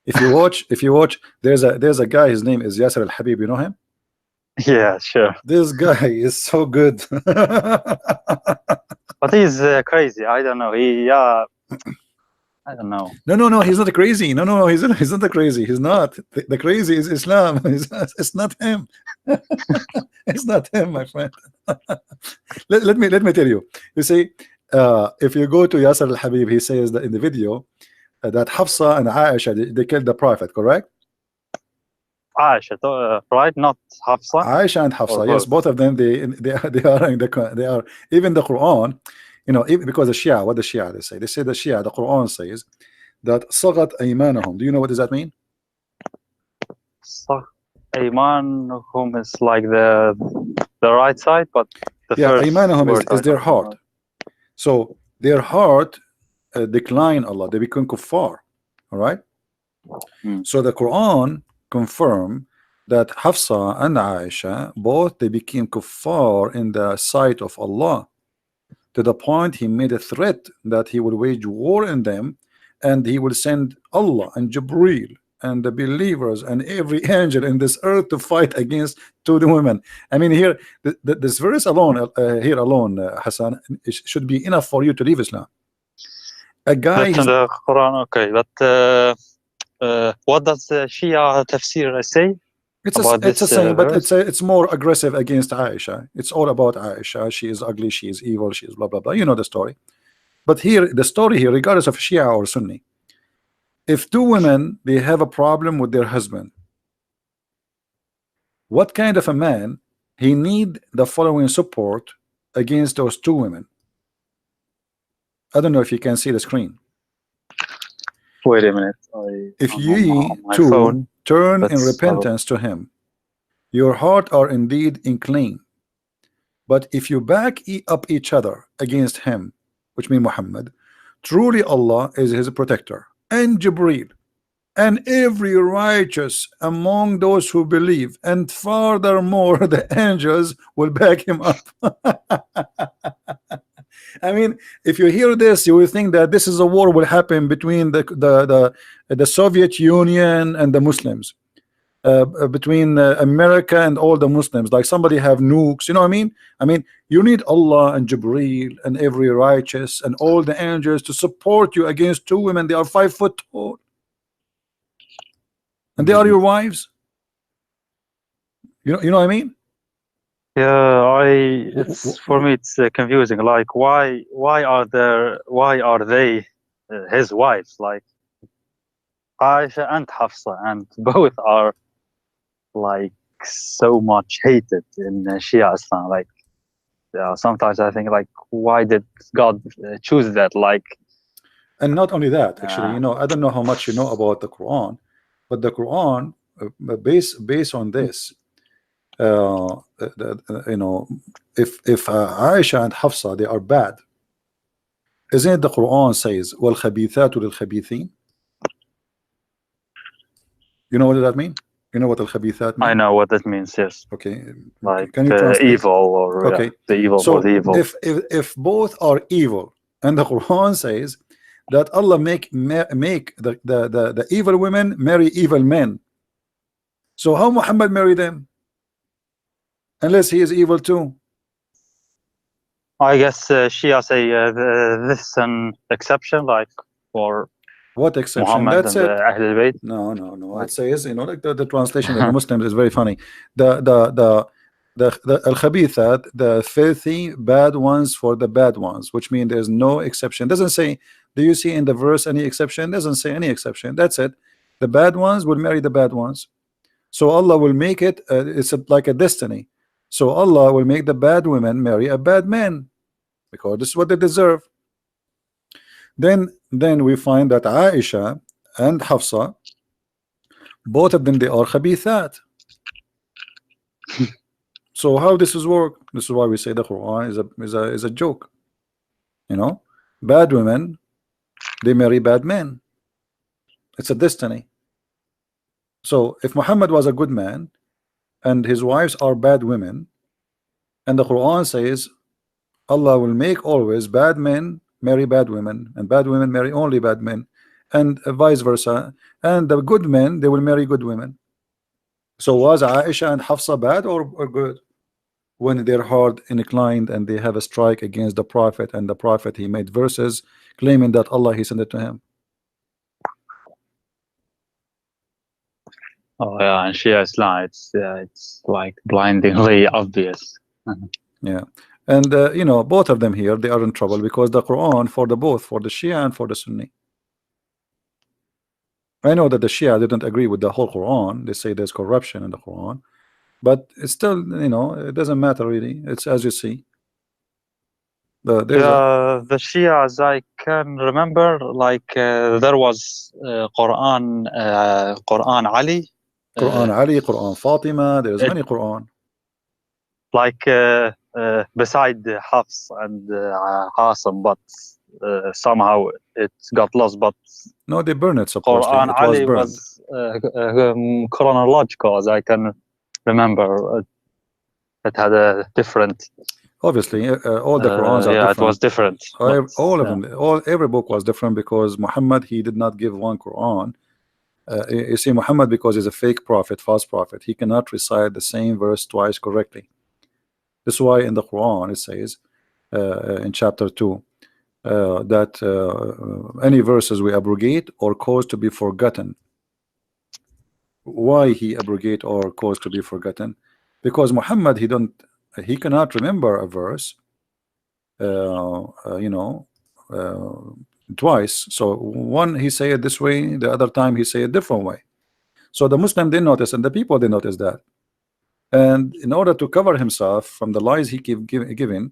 If you watch, there's a guy. His name is Yasser Al Habib. You know him? Yeah, sure. This guy is so good. But he's crazy. I don't know. I don't know. No, he's not crazy. No, he's not crazy. He's not. The crazy is Islam. It's not him. It's not him, my friend. let me tell you. You see, if you go to Yasser Al Habib, he says that in the video that Hafsa and Aisha they killed the Prophet, correct? Aisha, right? Not Hafsa. Aisha and Hafsa, yes, both of them. They are in they are even the Quran. You know, because the Shia, what the Shia they say? They say the Shia, the Quran says that sagat aymanahum. Do you know what does that mean? Aymanahum is like the right side, but the yeah, first aymanahum is their heart. So their heart decline Allah. They become kuffar. All right. So the Quran confirm that Hafsa and Aisha both they became kuffar in the sight of Allah, to the point he made a threat that he will wage war in them, and he will send Allah and Jibreel and the believers and every angel in this earth to fight against two women. I mean, here this verse alone, Hassan, should be enough for you to leave Islam. A guy in the Quran, okay, but what does the Shia tafsir say? It's a saying, but it's more aggressive against Aisha. It's all about Aisha. She is ugly, she is evil, she is blah blah blah. You know the story. But here, the story here, regardless of Shia or Sunni, if two women they have a problem with their husband, what kind of a man he need the following support against those two women? I don't know if you can see the screen. Wait a minute. If ye two turn in repentance to him, your heart are indeed inclined. But if you back up each other against him, which means Muhammad, truly Allah is his protector, and Jibreel, and every righteous among those who believe, and furthermore the angels will back him up. I mean, if you hear this, you will think that this is a war will happen between the Soviet Union and the Muslims, between America and all the Muslims. Like somebody have nukes, you know what I mean? I mean, you need Allah and Jibreel and every righteous and all the angels to support you against two women. They are 5 foot tall, and they are your wives. You know what I mean? Yeah, it's for me it's confusing. Like why are they his wives? Like Aisha and Hafsa, and both are like so much hated in Shia Islam. Like sometimes I think like why did God choose that? Like, and not only that, actually, you know, I don't know how much you know about the Quran, but the Quran based on this. You know, if Aisha and Hafsa they are bad, isn't it the Quran says wal khabithatu lil khabithin? You know what does that mean? You know what al khabithat means? I know what that means, yes. Okay, like can you translate? Evil or okay, the evil so for the evil. If both are evil, and the Quran says that Allah make the evil women marry evil men, so how Muhammad marry them? Unless he is evil too. I guess Shia say this is an exception, like for what exception? Muhammad That's and it. Ahl al-Bayt. No. It says, you know, like the translation of the Muslims is very funny. The al-khabithat, the filthy bad ones for the bad ones, which means there's no exception. Doesn't say. Do you see in the verse any exception? Doesn't say any exception. That's it. The bad ones will marry the bad ones. So Allah will make it. It's like a destiny So Allah will make the bad women marry a bad man because this is what they deserve. Then we find that Aisha and Hafsa, both of them, they are khabithat. So how this is work? This is why we say the Quran is a joke. You know, bad women, they marry bad men. It's a destiny. So if Muhammad was a good man and his wives are bad women, and the Quran says Allah will make always bad men marry bad women, and bad women marry only bad men, and vice versa, and the good men, they will marry good women. So was Aisha and Hafsa bad or good? When their heart inclined and they have a strike against the Prophet, and the Prophet, he made verses claiming that Allah, he sent it to him. Oh yeah, and Shia Islam, it's like blindingly obvious. Yeah. And you know, both of them here, they are in trouble because the Quran, for the both, for the Shia and for the Sunni. I know that the Shia didn't agree with the whole Quran. They say there's corruption in the Quran, but it's still, you know, it doesn't matter really. It's as you see. There's a The Shias, I can remember, like there was Quran Ali, Quran Ali, Quran Fatima. There's it, many Quran. like beside Hafs and Qasim, but somehow it got lost. But No, they burned it supposedly. Quran It was Ali burned. was chronological, as I can remember. It had a different. Obviously, all the Qurans are Yeah, it was different. different. All of Yeah. them, every book was different because Muhammad, he did not give one Quran. You see, Muhammad, because he's a fake prophet, false prophet, he cannot recite the same verse twice correctly. This is why in the Quran it says in chapter 2 that any verses we abrogate or cause to be forgotten. Why he abrogate or cause to be forgotten? Because Muhammad, he cannot remember a verse you know, twice. So one he say it this way, the other time he say it different way. So the Muslim didn't notice, and the people didn't notice that. And in order to cover himself from the lies he keep giving,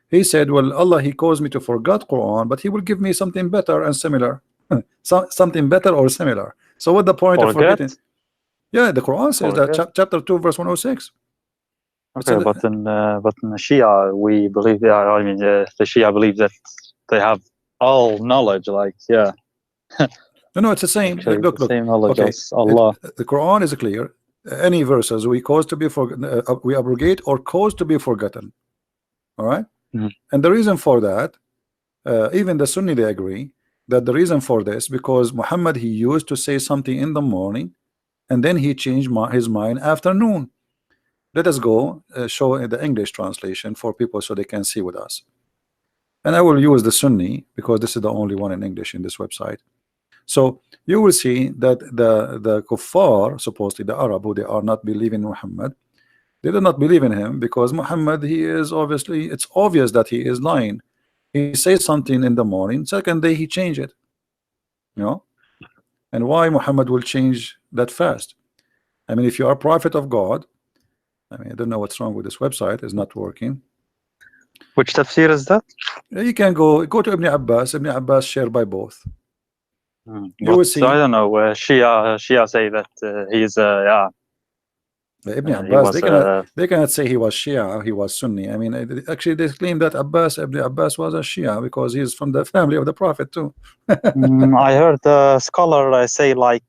he said, well, Allah, he caused me to forget Quran, but he will give me something better and similar. Something better or similar. So what the point of forgetting? Yeah, the Quran says that chapter 2 verse 106. Okay, but in the Shia, we believe. I mean, the Shia believe that they have all knowledge. Like, yeah. No, it's the same. Actually, Look. Same knowledge Okay, as Allah. the Quran is clear. Any verses we cause to be we abrogate or cause to be forgotten. All right. And the reason for that, even the Sunni, they agree that the reason for this, because Muhammad, he used to say something in the morning and then he changed his mind afternoon. Let us go show the English translation for people so they can see with us. And I will use the Sunni because this is the only one in English in this website. So you will see that the kuffar, supposedly the Arab, who they are not believing Muhammad, they do not believe in him because Muhammad, he is obviously, it's obvious that he is lying. He says something in the morning, second day he change it, you know. And why Muhammad will change that fast? I mean, if you are a prophet of God, I mean, I don't know what's wrong with this website, it's not working. Which tafsir is that? You can go to Ibn Abbas. Ibn Abbas shared by both. You will see. I don't know. Shia say that he's yeah. Ibn Abbas, they cannot say he was Shia, he was Sunni. I mean, actually, they claim that Ibn Abbas was a Shia because he's from the family of the Prophet too. I heard a scholar say like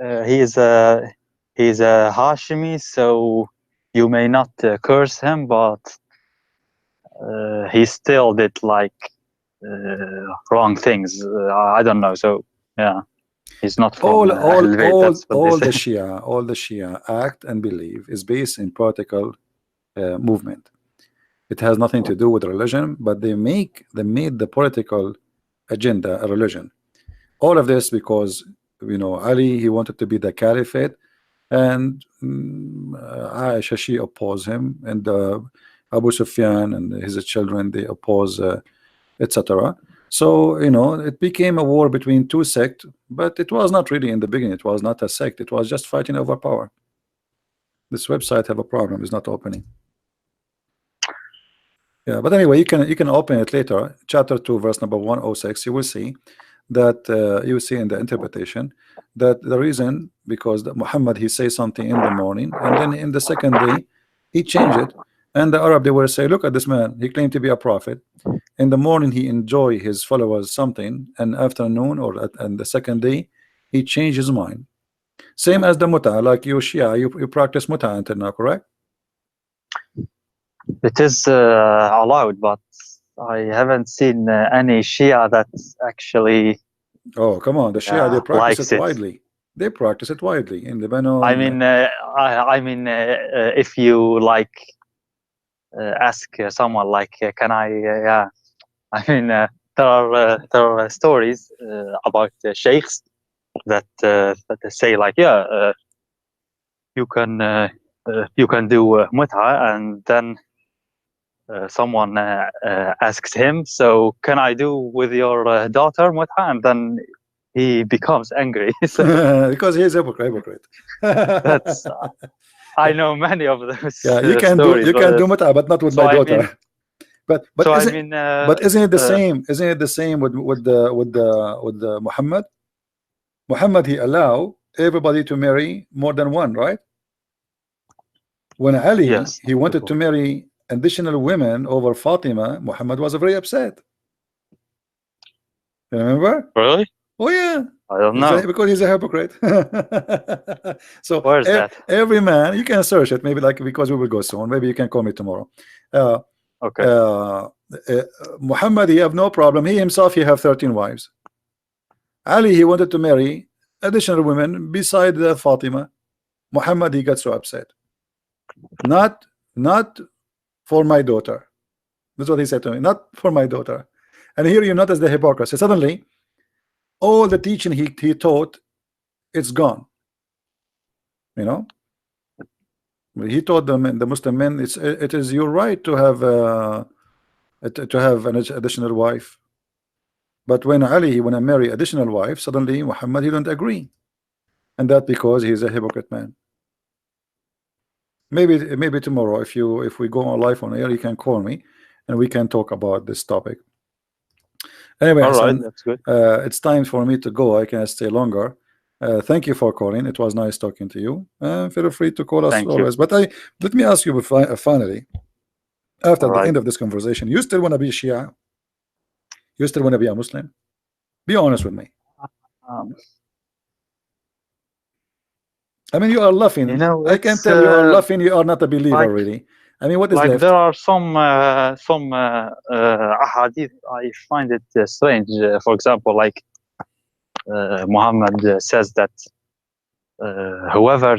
he's a Hashimi, so you may not curse him, but he still did like wrong things. I don't know. So yeah, he's not from all the Shia act and believe is based in political movement. It has nothing to do with religion, but they made the political agenda a religion. All of this because, you know, Ali, he wanted to be the caliphate, and Aisha, she opposed him, and Abu Sufyan and his children, they oppose, etc. So, you know, it became a war between two sects, but it was not really in the beginning. It was not a sect. It was just fighting over power. This website have a problem. It's not opening. Yeah, but anyway, you can open it later. Chapter 2, verse number 106. You will see that you will see in the interpretation that the reason because Muhammad he say something in the morning and then in the second day he changed it, and the Arab they will say, look at this man, he claimed to be a prophet. In the morning he enjoy his followers something, and afternoon or and the second day he changed his mind. Same as the muta, like you Shia, you practice muta until now, correct? It is allowed, but I haven't seen any Shia that actually Oh, come on, the Shia they practice likes it it. widely. They practice it widely in Lebanon. I mean, if you like ask someone like, can I? Yeah, I mean, there are stories about sheikhs that they say like, yeah, you can do mut'a, and then someone asks him, so can I do with your daughter mut'a? And then he becomes angry. So Because he's a hypocrite. that's I know many of those Yeah, stories. you can do mut'a, but not with So my I mean, daughter. But so I isn't mean, isn't it the same? Isn't it the same with the Muhammad? Muhammad he allow everybody to marry more than one, right? When Ali yes, he wanted to marry additional women over Fatima, Muhammad was very upset. You remember? really? Oh yeah, I don't know. because he's a hypocrite. So Where's that? every man, you can search it. Maybe like because we will go soon. Maybe you can call me tomorrow. Okay. Muhammad he have no problem. He himself he have 13 wives. Ali he wanted to marry additional women beside Fatima. Muhammad he got so upset. Not for my daughter. That's what he said to me. Not for my daughter. And here you notice the hypocrisy. Suddenly, all the teaching he taught, it's gone. You know, he taught them, the Muslim men, it is your right to have an additional wife. But when Ali he want to marry additional wife, suddenly Muhammad he don't agree, and that because he's a hypocrite man. Maybe tomorrow, if we go on live on air, you can call me, and we can talk about this topic. Anyway, All right, Hassan, that's good. it's time for me to go. I can stay longer. Thank you for calling. It was nice talking to you. Feel free to call us Thank you. always. But let me ask you finally, after All the right. end of this conversation, you still want to be Shia? You still want to be a Muslim? Be honest with me. I mean, you are laughing. You know, I can tell you are laughing. You are not a believer, like, really. I mean, what is like left? there are some ahadith. I find it strange. For example, like Muhammad says that whoever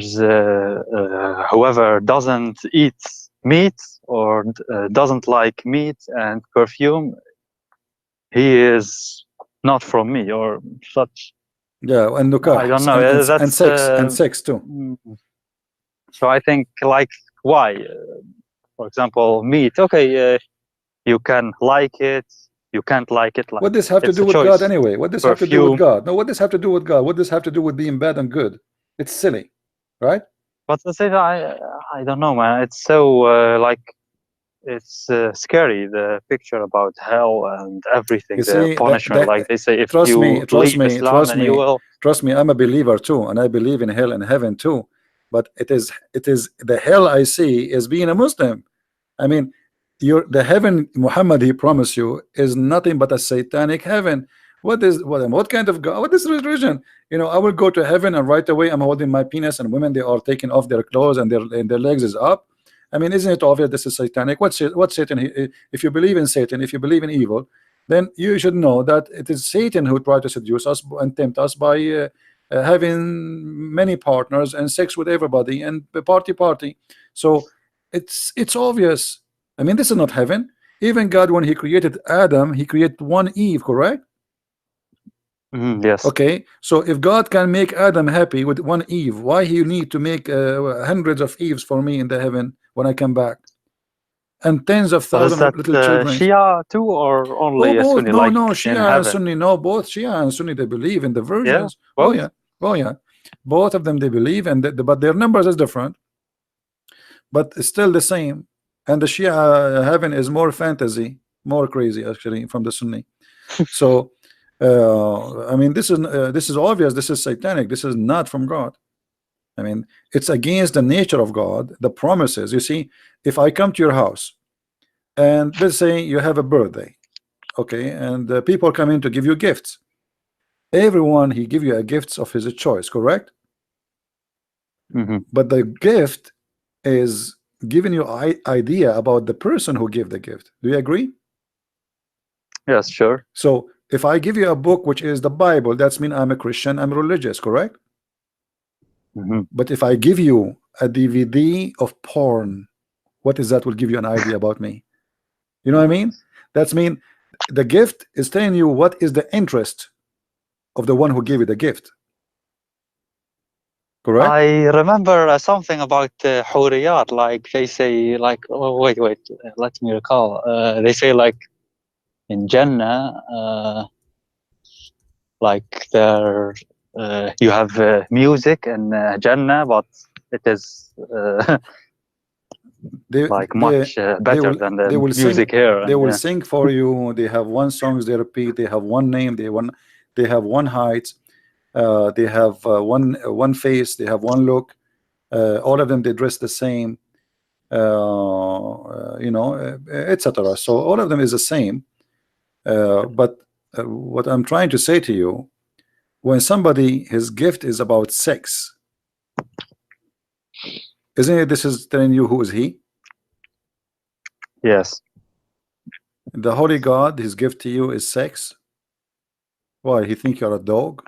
doesn't eat meat or doesn't like meat and perfume, he is not from me, or such. Yeah, and nukah, I don't know. and sex too. So I think, like, why? For example, meat. Okay, you can like it. You can't like it. Like, What does have to it's do a with choice. God anyway? What does have to do with Perfume. God? No, what does have to do with God? What does have to do with being bad and good? It's silly, right? But the thing, I don't know, man. It's so like, it's scary, the picture about hell and everything, You the see, punishment. Like they say, if trust you me, leave Islam, then you will. trust me. I'm a believer too, and I believe in hell and heaven too. But it is the hell I see is being a Muslim. I mean, the heaven Muhammad he promised you is nothing but a satanic heaven. What kind of God? What is religion? You know, I will go to heaven and right away I'm holding my penis, and women they are taking off their clothes and their legs is up. I mean, isn't it obvious this is satanic? What Satan? If you believe in Satan, if you believe in evil, then you should know that it is Satan who tried to seduce us and tempt us by having many partners and sex with everybody and party. So it's obvious. I mean, this is not heaven. Even God, when he created Adam, he created one Eve, correct? Yes. Okay, so if God can make Adam happy with one Eve, why he need to make hundreds of Eves for me in the heaven when I come back, and tens of But is thousands that of little children? Shia too, or only both. Sunni? No, Like in Shia and heaven? Sunni. No, both Shia and Sunni they believe in the Yeah, virgins. both. Oh yeah, both of them they believe, and but their numbers is different, but it's still the same. and the Shia heaven is more fantasy, more crazy actually from the Sunni. So I mean, this is obvious. This is satanic. This is not from God. I mean, it's against the nature of God, the promises. You see, if I come to your house and let's say you have a birthday, okay, and people come in to give you gifts. Everyone he give you a gifts of his choice, correct? But the gift is giving you idea about the person who gave the gift. Do you agree? Yes, sure. So if I give you a book which is the Bible, that's mean I'm a Christian, I'm religious, correct? But if I give you a DVD of porn, what is that will give you an idea about me? You know what I mean? That's mean the gift is telling you what is the interest of the one who gave you the gift. Correct? I remember something about Huriyat, like they say, like, oh, wait, let me recall. They say, like, in Jannah, like, there, you have music in Jannah, but it is like much better than the music here. They will sing for you. They have one songs they repeat. They have one name. They have one height. They have one face. They have one look. All of them they dress the same. You know, etc. So all of them is the same. But what I'm trying to say to you, when somebody his gift is about sex, isn't it? This is telling you who is he? Yes. The holy God, his gift to you is sex. Why? He think you're a dog?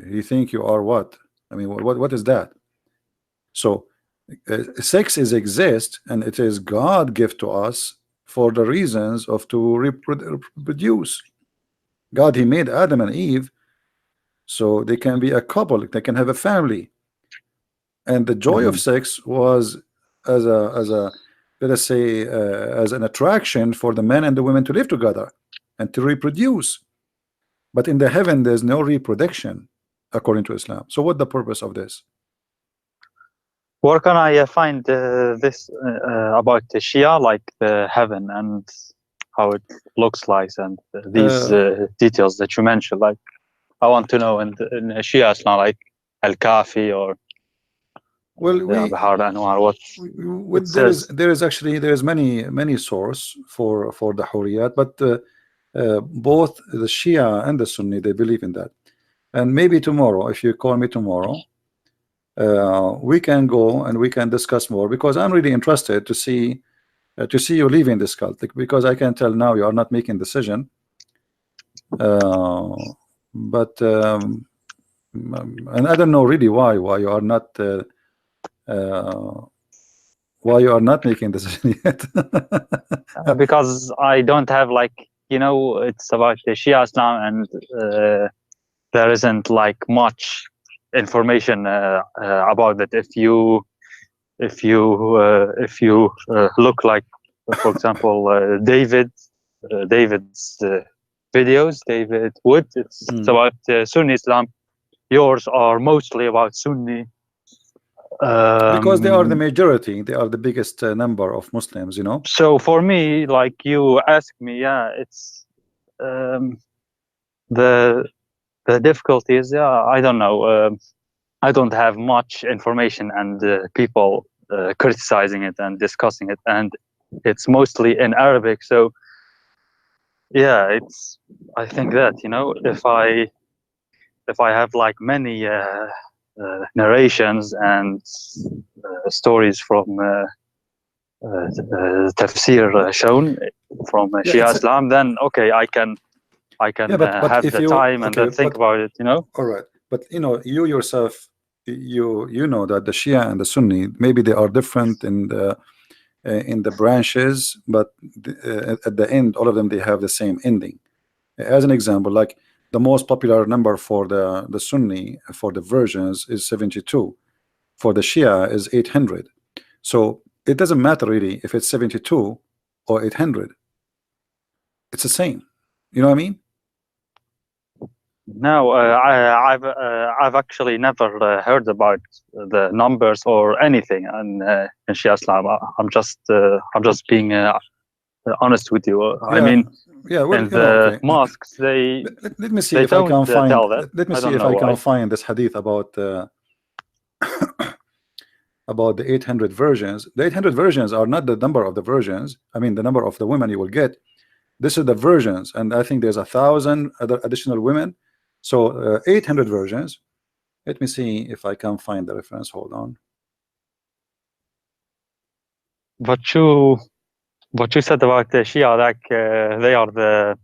He think you are what? I mean, what is that? So sex is exist, and it is God gift to us for the reasons of to reproduce. God, he made Adam and Eve so they can be a couple, they can have a family, and the joy of sex was as a let us say as an attraction for the men and the women to live together and to reproduce. But in the heaven there's no reproduction according to Islam. So what the purpose of this? Where can I find this about the Shia, like the heaven and how it looks like, and these details that you mentioned? Like, I want to know in Shia Islam, like Al Kafi or well, Bahar Anwar, what it says. there is actually there is many source for the Hurriyat, but both the Shia and the Sunni they believe in that. And maybe tomorrow, if you call me tomorrow, we can go and we can discuss more, because I'm really interested to see you leaving this cult, because I can tell now you are not making decision. But and I don't know really why you are not making decision yet. Because I don't have, like, you know, it's about the Shia Islam, and there isn't like much information about it. If you look, like, for example, David's videos, David Wood, it's about Sunni Islam. Yours are mostly about Sunni. Because they are the majority, they are the biggest number of Muslims, you know. So for me, like you asked me, yeah, it's the difficulty is, I don't know. I don't have much information, and people criticizing it and discussing it, and it's mostly in Arabic. So yeah, it's, I think that, you know, if I have like many narrations and stories from tafsir shown from Shia Islam, then okay, I can but have if the you time and then think about it, you know. All right, but you know, you yourself, you know that the Shia and the Sunni, maybe they are different in the branches, but at the end all of them they have the same ending. As an example, like the most popular number for the Sunni for the versions is 72, for the Shia is 800. So it doesn't matter really if it's 72 or 800, it's the same. You know what I mean? No, I've actually never heard about the numbers or anything in Shia Islam. I'm just being honest with you. I mean, yeah, well, in you know, the okay. mosques, they Let me see they if I don't can find. tell that. Let me I see don't if I know. can find this hadith about about the 800 versions. The 800 versions are not the number of the versions. I mean, the number of the women you will get. This is the versions, and I think there's 1,000 other additional women. So 800 versions. Let me see if I can find the reference. Hold on. But you said about the Shia, like they are the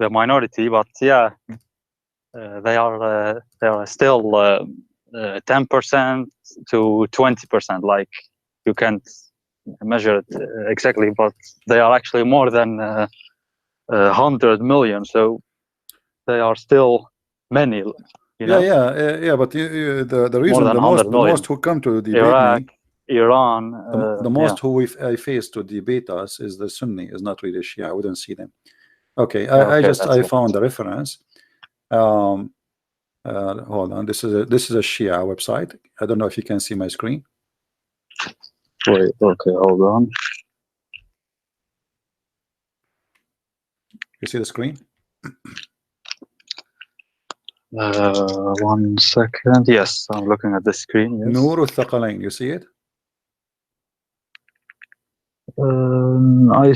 minority, but yeah, they are still 10% to 20%. Like you can't measure it exactly, but they are actually more than 100 million. So they are still many. You know, Yeah. But the more reason than 100 the million. most who come to debate Iraq, me, Iran. the most who I face to debate us is the Sunni, is not really Shia. I wouldn't see them. Okay, Okay, I found the reference. Hold on. This is a Shia website. I don't know if you can see my screen. Wait, okay, hold on. You see the screen? 1 second. Yes, I'm looking at the screen. Yes. Nur al-Thaqalain. You see it? Nur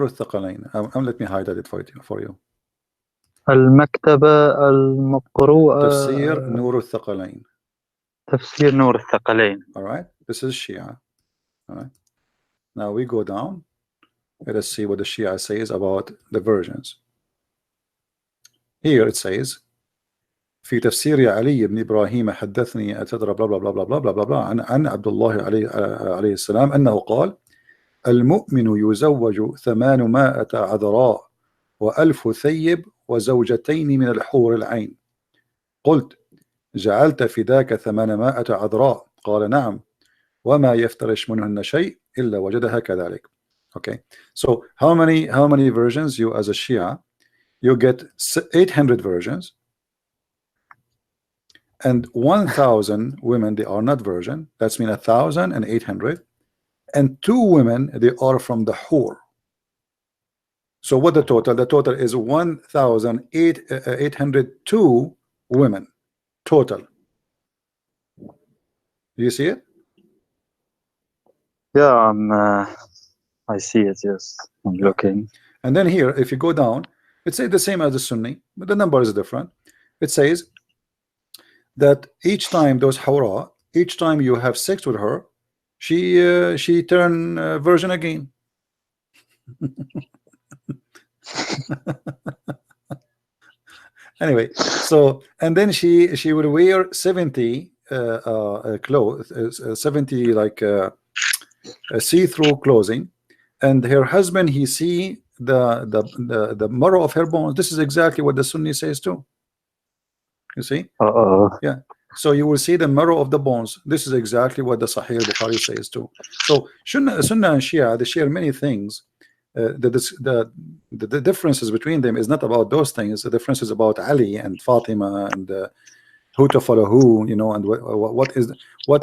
al-Thaqalain. Let me highlight it for you. المكتبة المقروءة Tafsir Nur al-Thaqalain. تفسير نور الثقلين. All right. This is Shia. All right. Now we go down. Let us see what the Shia says about the versions. Here it says في تفسير علي بن إبراهيم حدثني أتدرى بلا بلا بلا بلا بلا بلا بلا عن عبد الله عليه السلام أنه قال المؤمن يزوج 800 عذراء و1000 ثيب وزوجتين من الحور العين. قلت جعلت فداك 800 عذراء؟ قال نعم وما يفترش منهن شيء إلا وجدها كذلك. Okay, so how many versions you as a Shia? You get 800 versions, and 1,000 women they are not virgin. That's mean 1,800, and 2 women they are from the Hur. So what the total? The total is 1,802 women total. Do you see it? Yeah, I see it. Yes, I'm looking. And then here, if you go down, it says the same as the Sunni, but the number is different. It says that each time those Hawra, each time you have sex with her, she turn virgin again. Anyway, so and then she would wear 70 clothes, 70 like see-through clothing, and her husband he see the marrow of her bones. This is exactly what the Sunni says too. You see? Yeah. So you will see the marrow of the bones. This is exactly what the Sahih Bukhari says too. So Sunnah and Shia, they share many things. The differences between them is not about those things. The difference is about Ali and Fatima and who to follow who, you know, and what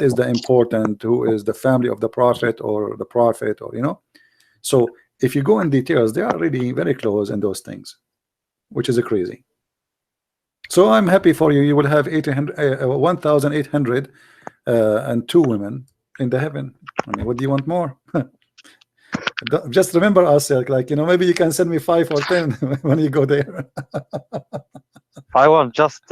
is the important, who is the family of the Prophet or the Prophet, or you know. So if you go in details, they are really very close in those things, which is crazy. So I'm happy for you. You will have 1,800 and 2 women in the heaven. I mean, what do you want more? Just remember us, like you know, maybe you can send me 5 or 10 when you go there. I want just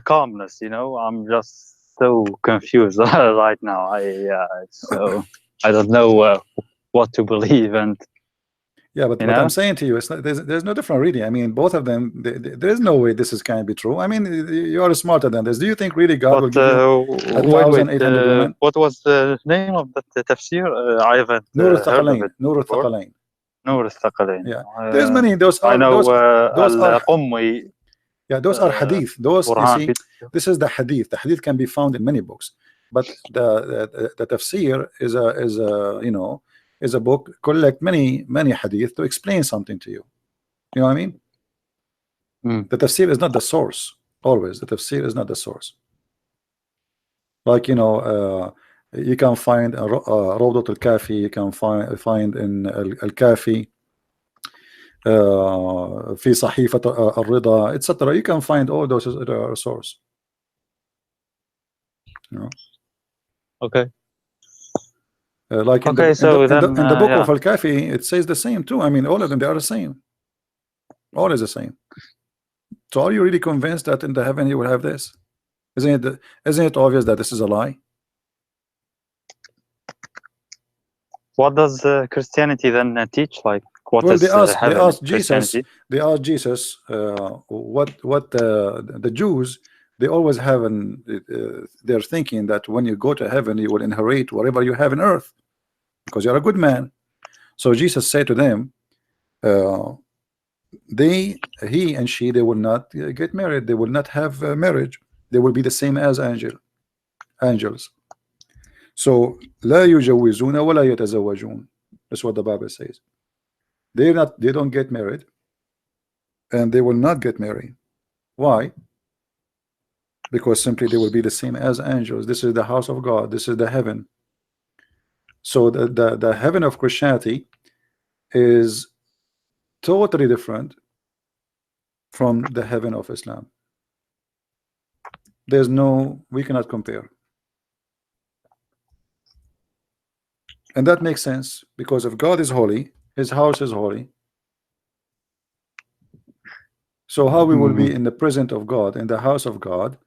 calmness, you know. I'm just so confused right now. So I don't know what to believe, and yeah, but what I'm saying to you is there's no different reading. I mean, both of them. There is no way this can be true. I mean, you are smarter than this. Do you think really God will give you 1,800 women? What was the name of the tafsir? I haven't Nur heard of it. Nur al-Thaqalain. Nur al-Thaqalain. Yeah, there's many. Those are Al-Qummi. Yeah, those are hadith. Those you see, this is the hadith. The hadith can be found in many books, but the tafsir is a you know, is a book collect many hadith to explain something to you. You know what I mean? Mm. The tafsir is not the source. Always, the tafsir is not the source. Like, you know, you can find Rawdat al-Kafi, you can find in al-Kafi, في صحيفة الرضا, etc. You can find all those source. You know? Okay. Like in Okay, so then the book yeah. of al-Kafi, it says the same too. I mean, all of them, they are the same. All is the same. So are you really convinced that in the heaven you will have this? Isn't it obvious that this is a lie? What does Christianity then teach? Like, what Well, is they heaven in asked Jesus, Christianity? what the Jews, they always have they're thinking that when you go to heaven you will inherit whatever you have in earth because you're a good man. So Jesus said to them, he and she, they will not get married, they will not have marriage, they will be the same as angels. So لا يجوزون ولا يتزوجون. That's what the Bible says. They don't get married and they will not get married. Why? Because simply they will be the same as angels. This is the house of God, this is the heaven. So the heaven of Christianity is totally different from the heaven of Islam. We cannot compare. And that makes sense because if God is holy, his house is holy. So how we will be in the presence of God, in the house of God,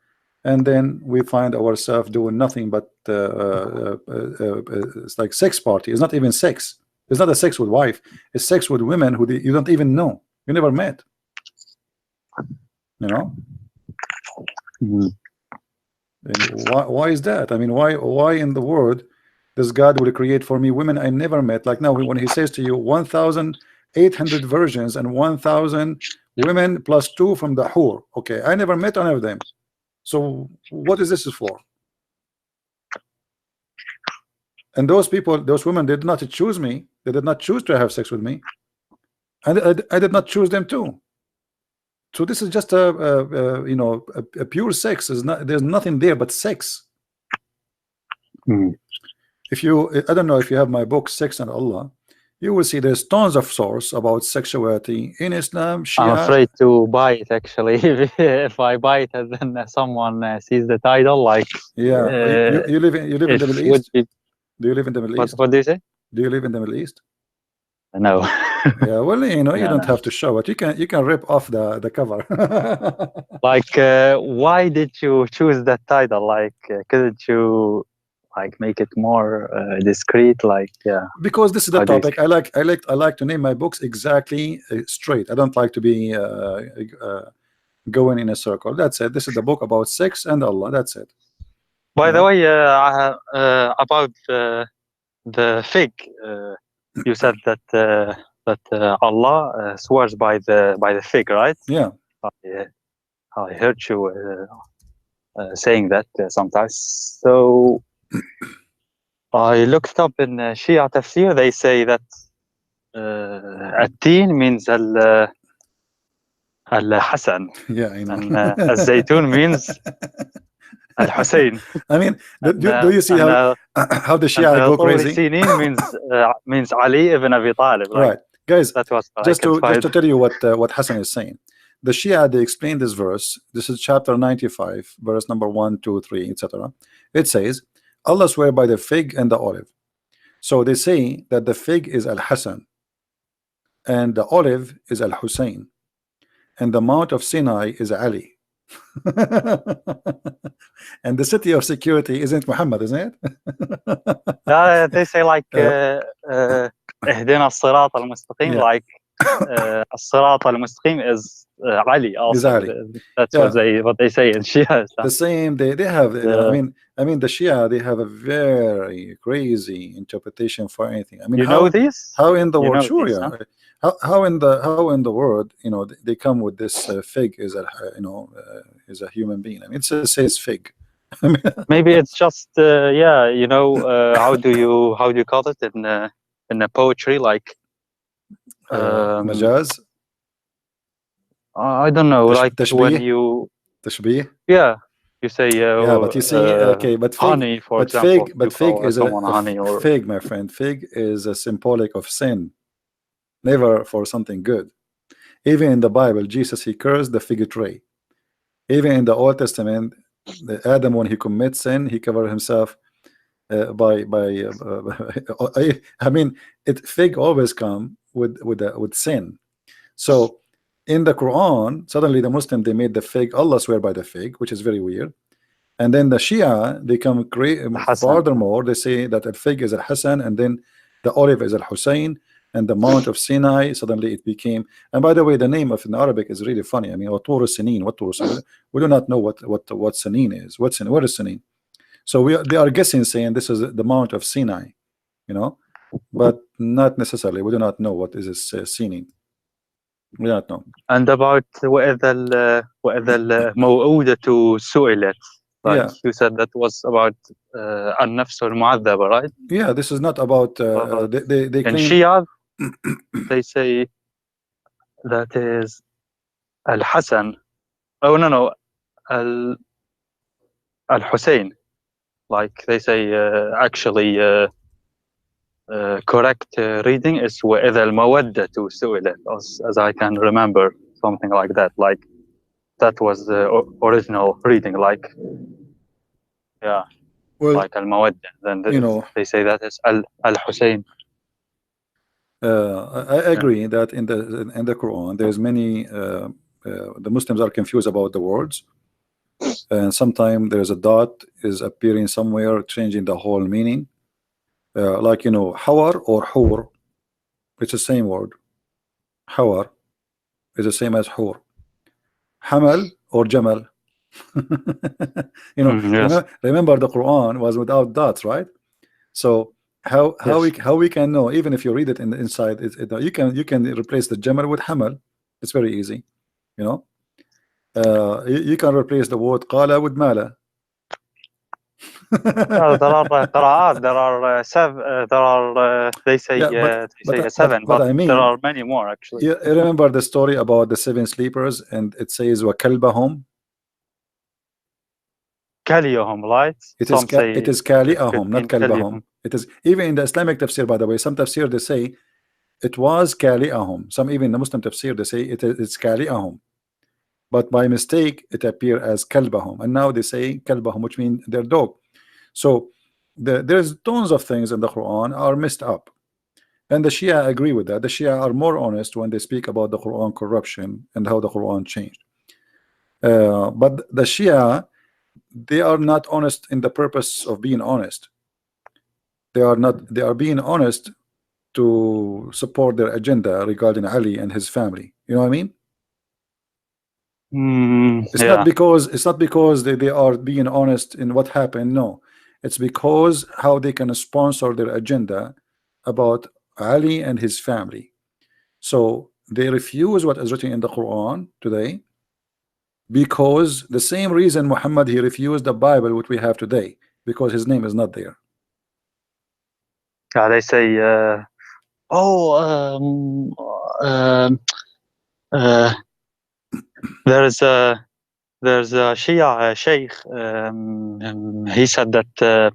and then we find ourselves doing nothing but it's like sex party. It's not even sex. It's not a sex with wife. It's sex with women who you don't even know. You never met. You know. And why is that? I mean, why in the world does God will create for me women I never met? Like now, when he says to you 1,800 virgins and 1,000 women plus 2 from the whore. Okay, I never met any of them. So what is this for? And those people, those women did not choose me. They did not choose to have sex with me. And I did not choose them too. So this is just you know, a pure sex. There's nothing there but sex. If you, I don't know if you have my book Sex and Allah, you will see there's tons of source about sexuality in Islam, Shia. I'm afraid to buy it actually. If I buy it and then someone sees the title, like you live in the Middle East. Do you live in the Middle East? What do you say? Do you live in the Middle East? No. Yeah, well, you know, you don't have to show it. You can rip off the cover. Like, why did you choose that title? Like, couldn't you like make it more discreet? Like, yeah. Because this is the topic. I like to name my books exactly straight. I don't like to be going in a circle. That's it. This is the book about sex and Allah. That's it. By the way, about the fig, you said that Allah swears by the fig, right? Yeah. I heard you saying that sometimes. So I looked up in Shia tafsir. They say that التين means al-Hasan. Yeah, I know. And al-Zaytun means al-Hussein. I mean, do you see how the Shia go crazy? means Ali ibn Abi Talib. Like, right, guys. That was just to tell you what Hassan is saying. The Shia, they explain this verse. This is chapter 95, verse number 1, 2, 3, etc. It says, Allah swear by the fig and the olive. So they say that the fig is Al-Hasan and the olive is Al-Hussein and the Mount of Sinai is Ali. And the city of security isn't Muhammad, isn't it? They say like اهدنا الصراط المستقيم. Like الصراط المستقيم is Ali also. That's what they say in Shia. The same. They have. I mean, the Shia, they have a very crazy interpretation for anything. I mean, you know this? How in the world? Sure, yeah. Huh? How in the world? You know, they come with this fig is a is a human being. I mean, it says fig. Maybe it's just yeah. You know, how do you call it in the poetry? Like Majaz. I don't know, like when تشبيه. you, تشبيه. yeah, you say Yeah, but you see, okay, but fig, honey, for example, you fig call is someone honey, or fig, my friend. Fig is a symbolic of sin, never for something good. Even in the Bible, Jesus, he cursed the fig tree. Even in the Old Testament, the Adam, when he commits sin, he covered himself I mean, fig always come with sin. So in the Quran, suddenly the Muslim, they made the fig, Allah swear by the fig, which is very weird. And then the Shia, they come Hassan. furthermore, they say that a fig is Al Hassan, and then the olive is Al Hussein, and the Mount of Sinai, suddenly it became. And by the way, the name of in Arabic is really funny. I mean, what Sinin, what we do not know what Sinin is. What is Sinin? So they are guessing, saying this is the Mount of Sinai, you know, but not necessarily. We do not know what is this Sinai. We do not know. And about وإذا الموءودة سئلت, like Yeah, you said, that was about النفس المعذبة, right? yeah. This is not about. They In claim. Shia, they say that is Al Hassan. Oh no, Al Hussein. Like they say, actually, correct reading is وإذا المودة سئلت, as I can remember, something like that. Like that was the original reading. Like, yeah, Well, like Al Mawadda. Then they say that is Al Hussein. I agree that in the Quran there's many. The Muslims are confused about the words, and sometimes there's a dot is appearing somewhere, changing the whole meaning. Like hawar or hur, it's the same word. Hawar is the same as hur. Hamal or jamal. Yes. Remember the Quran was without dots, right? So how Yes. we can know, even if you read it in the inside, you can replace the jamal with hamal. It's very easy, you can replace the word qala with mala. There are qira'at, there are they say Yeah, seven, but but I there mean, are many more actually. you remember the story about the 7 sleepers, and it says wa kalbahum. Kaliyahum, right? Some say It is it could kali'ahum, not mean Kaliyahum. kalbahum. It is even in the Islamic tafsir, by the way. Some tafsir they say it was kali'ahum. Some even the Muslim tafsir they say it's kali'ahum, but by mistake it appeared as kalbahum, and now they say kalbahum, which means their dog. So there's tons of things in the Quran are messed up, and the Shia agree with that. The Shia are more honest when they speak about the Quran corruption and how the Quran changed. But the Shia, they are not honest in the purpose of being honest. They are not. They are being honest to support their agenda regarding Ali and his family. You know what I mean? It's Yeah. not because they are being honest in what happened. No, it's because how they can sponsor their agenda about Ali and his family. So they refuse what is written in the Quran today, because the same reason Muhammad, he refused the Bible which we have today, because his name is not there. They say, there's a Shia sheikh. He said that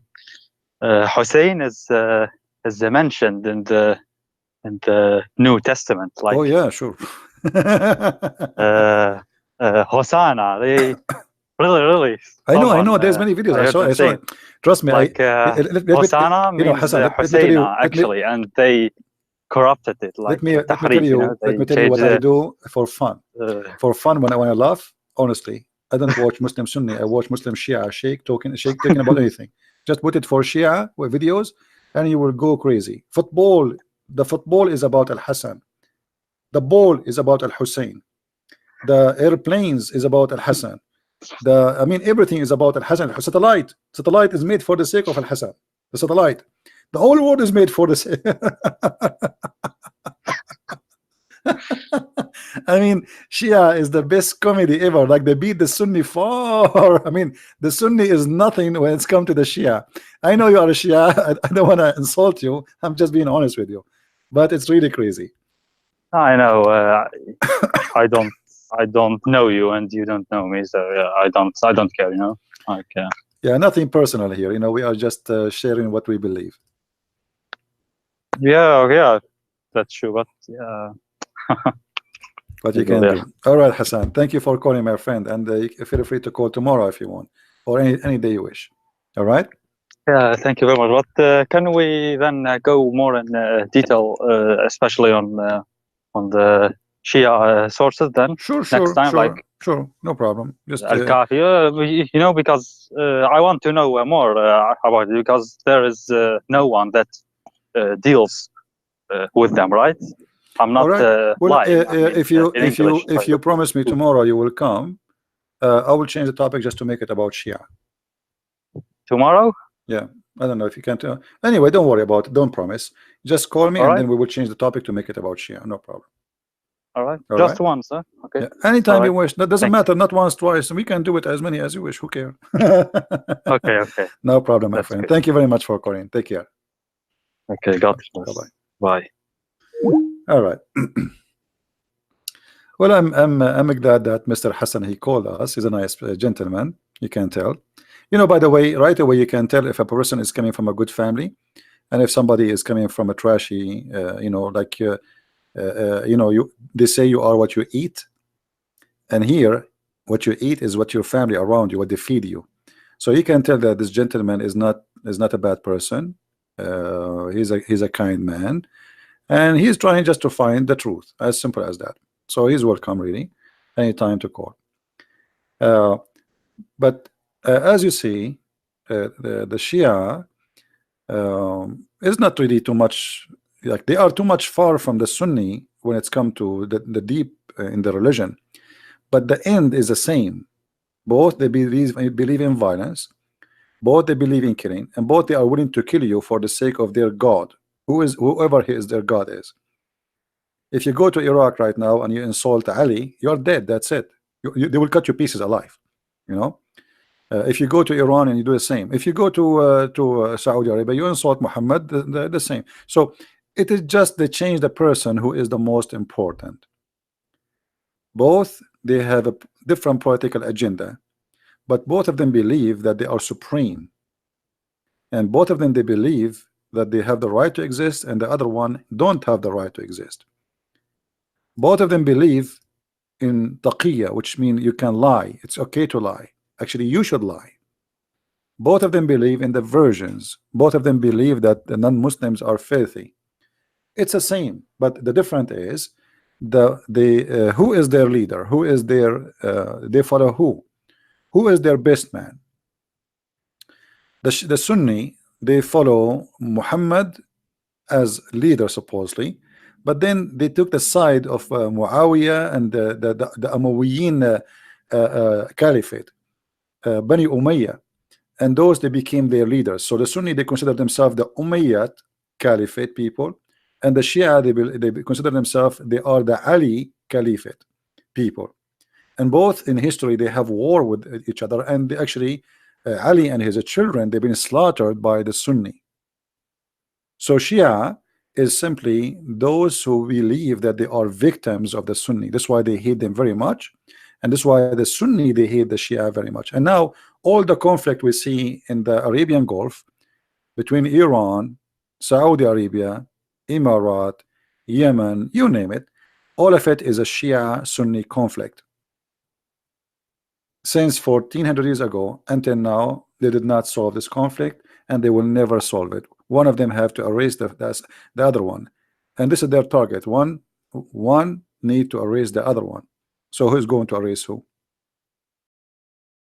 Hussein is mentioned in the New Testament. Like, Oh yeah, sure. Hosanna. They really. I know. Someone, There's many videos. I heard them I saw saying, it. Trust me. like, Let me, Hosanna means Hassan. Let me tell Husseina, you. actually, and they corrupted it, like Let me tell tahrif, you. Let they me tell you changed what I do for fun. uh, For fun, when I laugh, honestly, I don't watch Muslim Sunni. I watch Muslim Shia Sheikh talking about anything. Just put it for Shia with videos, and you will go crazy. Football. The football is about Al Hassan. The ball is about Al Hussein. The airplanes is about Al Hassan. I mean, everything is about Al Hassan. Satellite is made for the sake of Al Hassan. The satellite. The whole world is made for the sake. I mean, Shia is the best comedy ever. Like, they beat the Sunni far. I mean, the Sunni is nothing when it's come to the Shia. I know you are a Shia. I don't want to insult you. I'm just being honest with you, but it's really crazy. I know. I don't I don't know you and you don't know me, so yeah, I don't care, you know. Like Yeah, nothing personal here. You know, we are just sharing what we believe. yeah, that's true. But yeah, What you can do. All right, Hassan. Thank you for calling, my friend, and feel free to call tomorrow if you want, or any day you wish. All right. Yeah, thank you very much. But can we then go more in detail, especially on the Shia sources then Sure, next sure, time, sure, like sure. No problem. Just Al-Kafi? You know, because I want to know more about it, because there is no one that deals with them, right? I'm all not right. Well, lying. I mean, in English. if you promise me tomorrow you will come, I will change the topic just to make it about Shia. Tomorrow? Yeah, I don't know if you can't. Anyway, don't worry about it. Don't promise. Just call me, All and right. then we will change the topic to make it about Shia. No problem. All right. All Just right. once, huh? Okay. Yeah. Anytime All you right. wish. That doesn't Thank you. matter. Not once, twice. We can do it as many as you wish. Who cares? Okay. Okay. No problem, my That's friend. good. Thank you very much for calling. Take care. Okay. God Bye bless. bye. Bye. All right. Well, I'm glad that Mr. Hassan he called us. He's a nice gentleman. You can tell. You know, by the way, right away you can tell if a person is coming from a good family, and if somebody is coming from a trashy, you know, like you know, they say you are what you eat, and here what you eat is what your family around you, what they feed you. So you can tell that this gentleman is not a bad person. He's a kind man, and he's trying just to find the truth, as simple as that. So he's welcome, really, anytime to call. But as you see, the Shia is not really too much, like they are too much far from the Sunni when it's come to the deep in the religion, but the end is the same. Both they believe in violence, both they believe in killing, and both they are willing to kill you for the sake of their God, whoever their God is. If you go to Iraq right now and you insult Ali, you're dead. That's it. They will cut you pieces alive. You know. If you go to Iran and you do the same, if you go to Saudi Arabia, you insult Muhammad, the same. So it is just they change the person who is the most important. Both they have a different political agenda, but both of them believe that they are supreme, and both of them they believe that they have the right to exist, and the other one don't have the right to exist. Both of them believe in taqiyya, which means you can lie. It's okay to lie. Actually, you should lie. Both of them believe in the versions. Both of them believe that the non-Muslims are filthy. It's the same, but the difference is the who is their leader? Who is their they follow who? Who is their best man? The Sunni, they follow Muhammad as leader supposedly, but then they took the side of Muawiyah and the Umayyin caliphate, Bani Umayyah, and those they became their leaders. So the Sunni they consider themselves the Umayyad caliphate people, and the Shia they consider themselves they are the Ali caliphate people. And both in history they have war with each other, and they actually Ali and his children they've been slaughtered by the Sunni. So Shia is simply those who believe that they are victims of the Sunni. That's why they hate them very much, and that's why the Sunni they hate the Shia very much. And now all the conflict we see in the Arabian Gulf between Iran, Saudi Arabia, Emirat, Yemen, you name it, all of it is a Shia Sunni conflict. Since 1400 years ago until now, they did not solve this conflict, and they will never solve it. One of them have to erase the other one, and this is their target. One need to erase the other one. So who's going to erase who?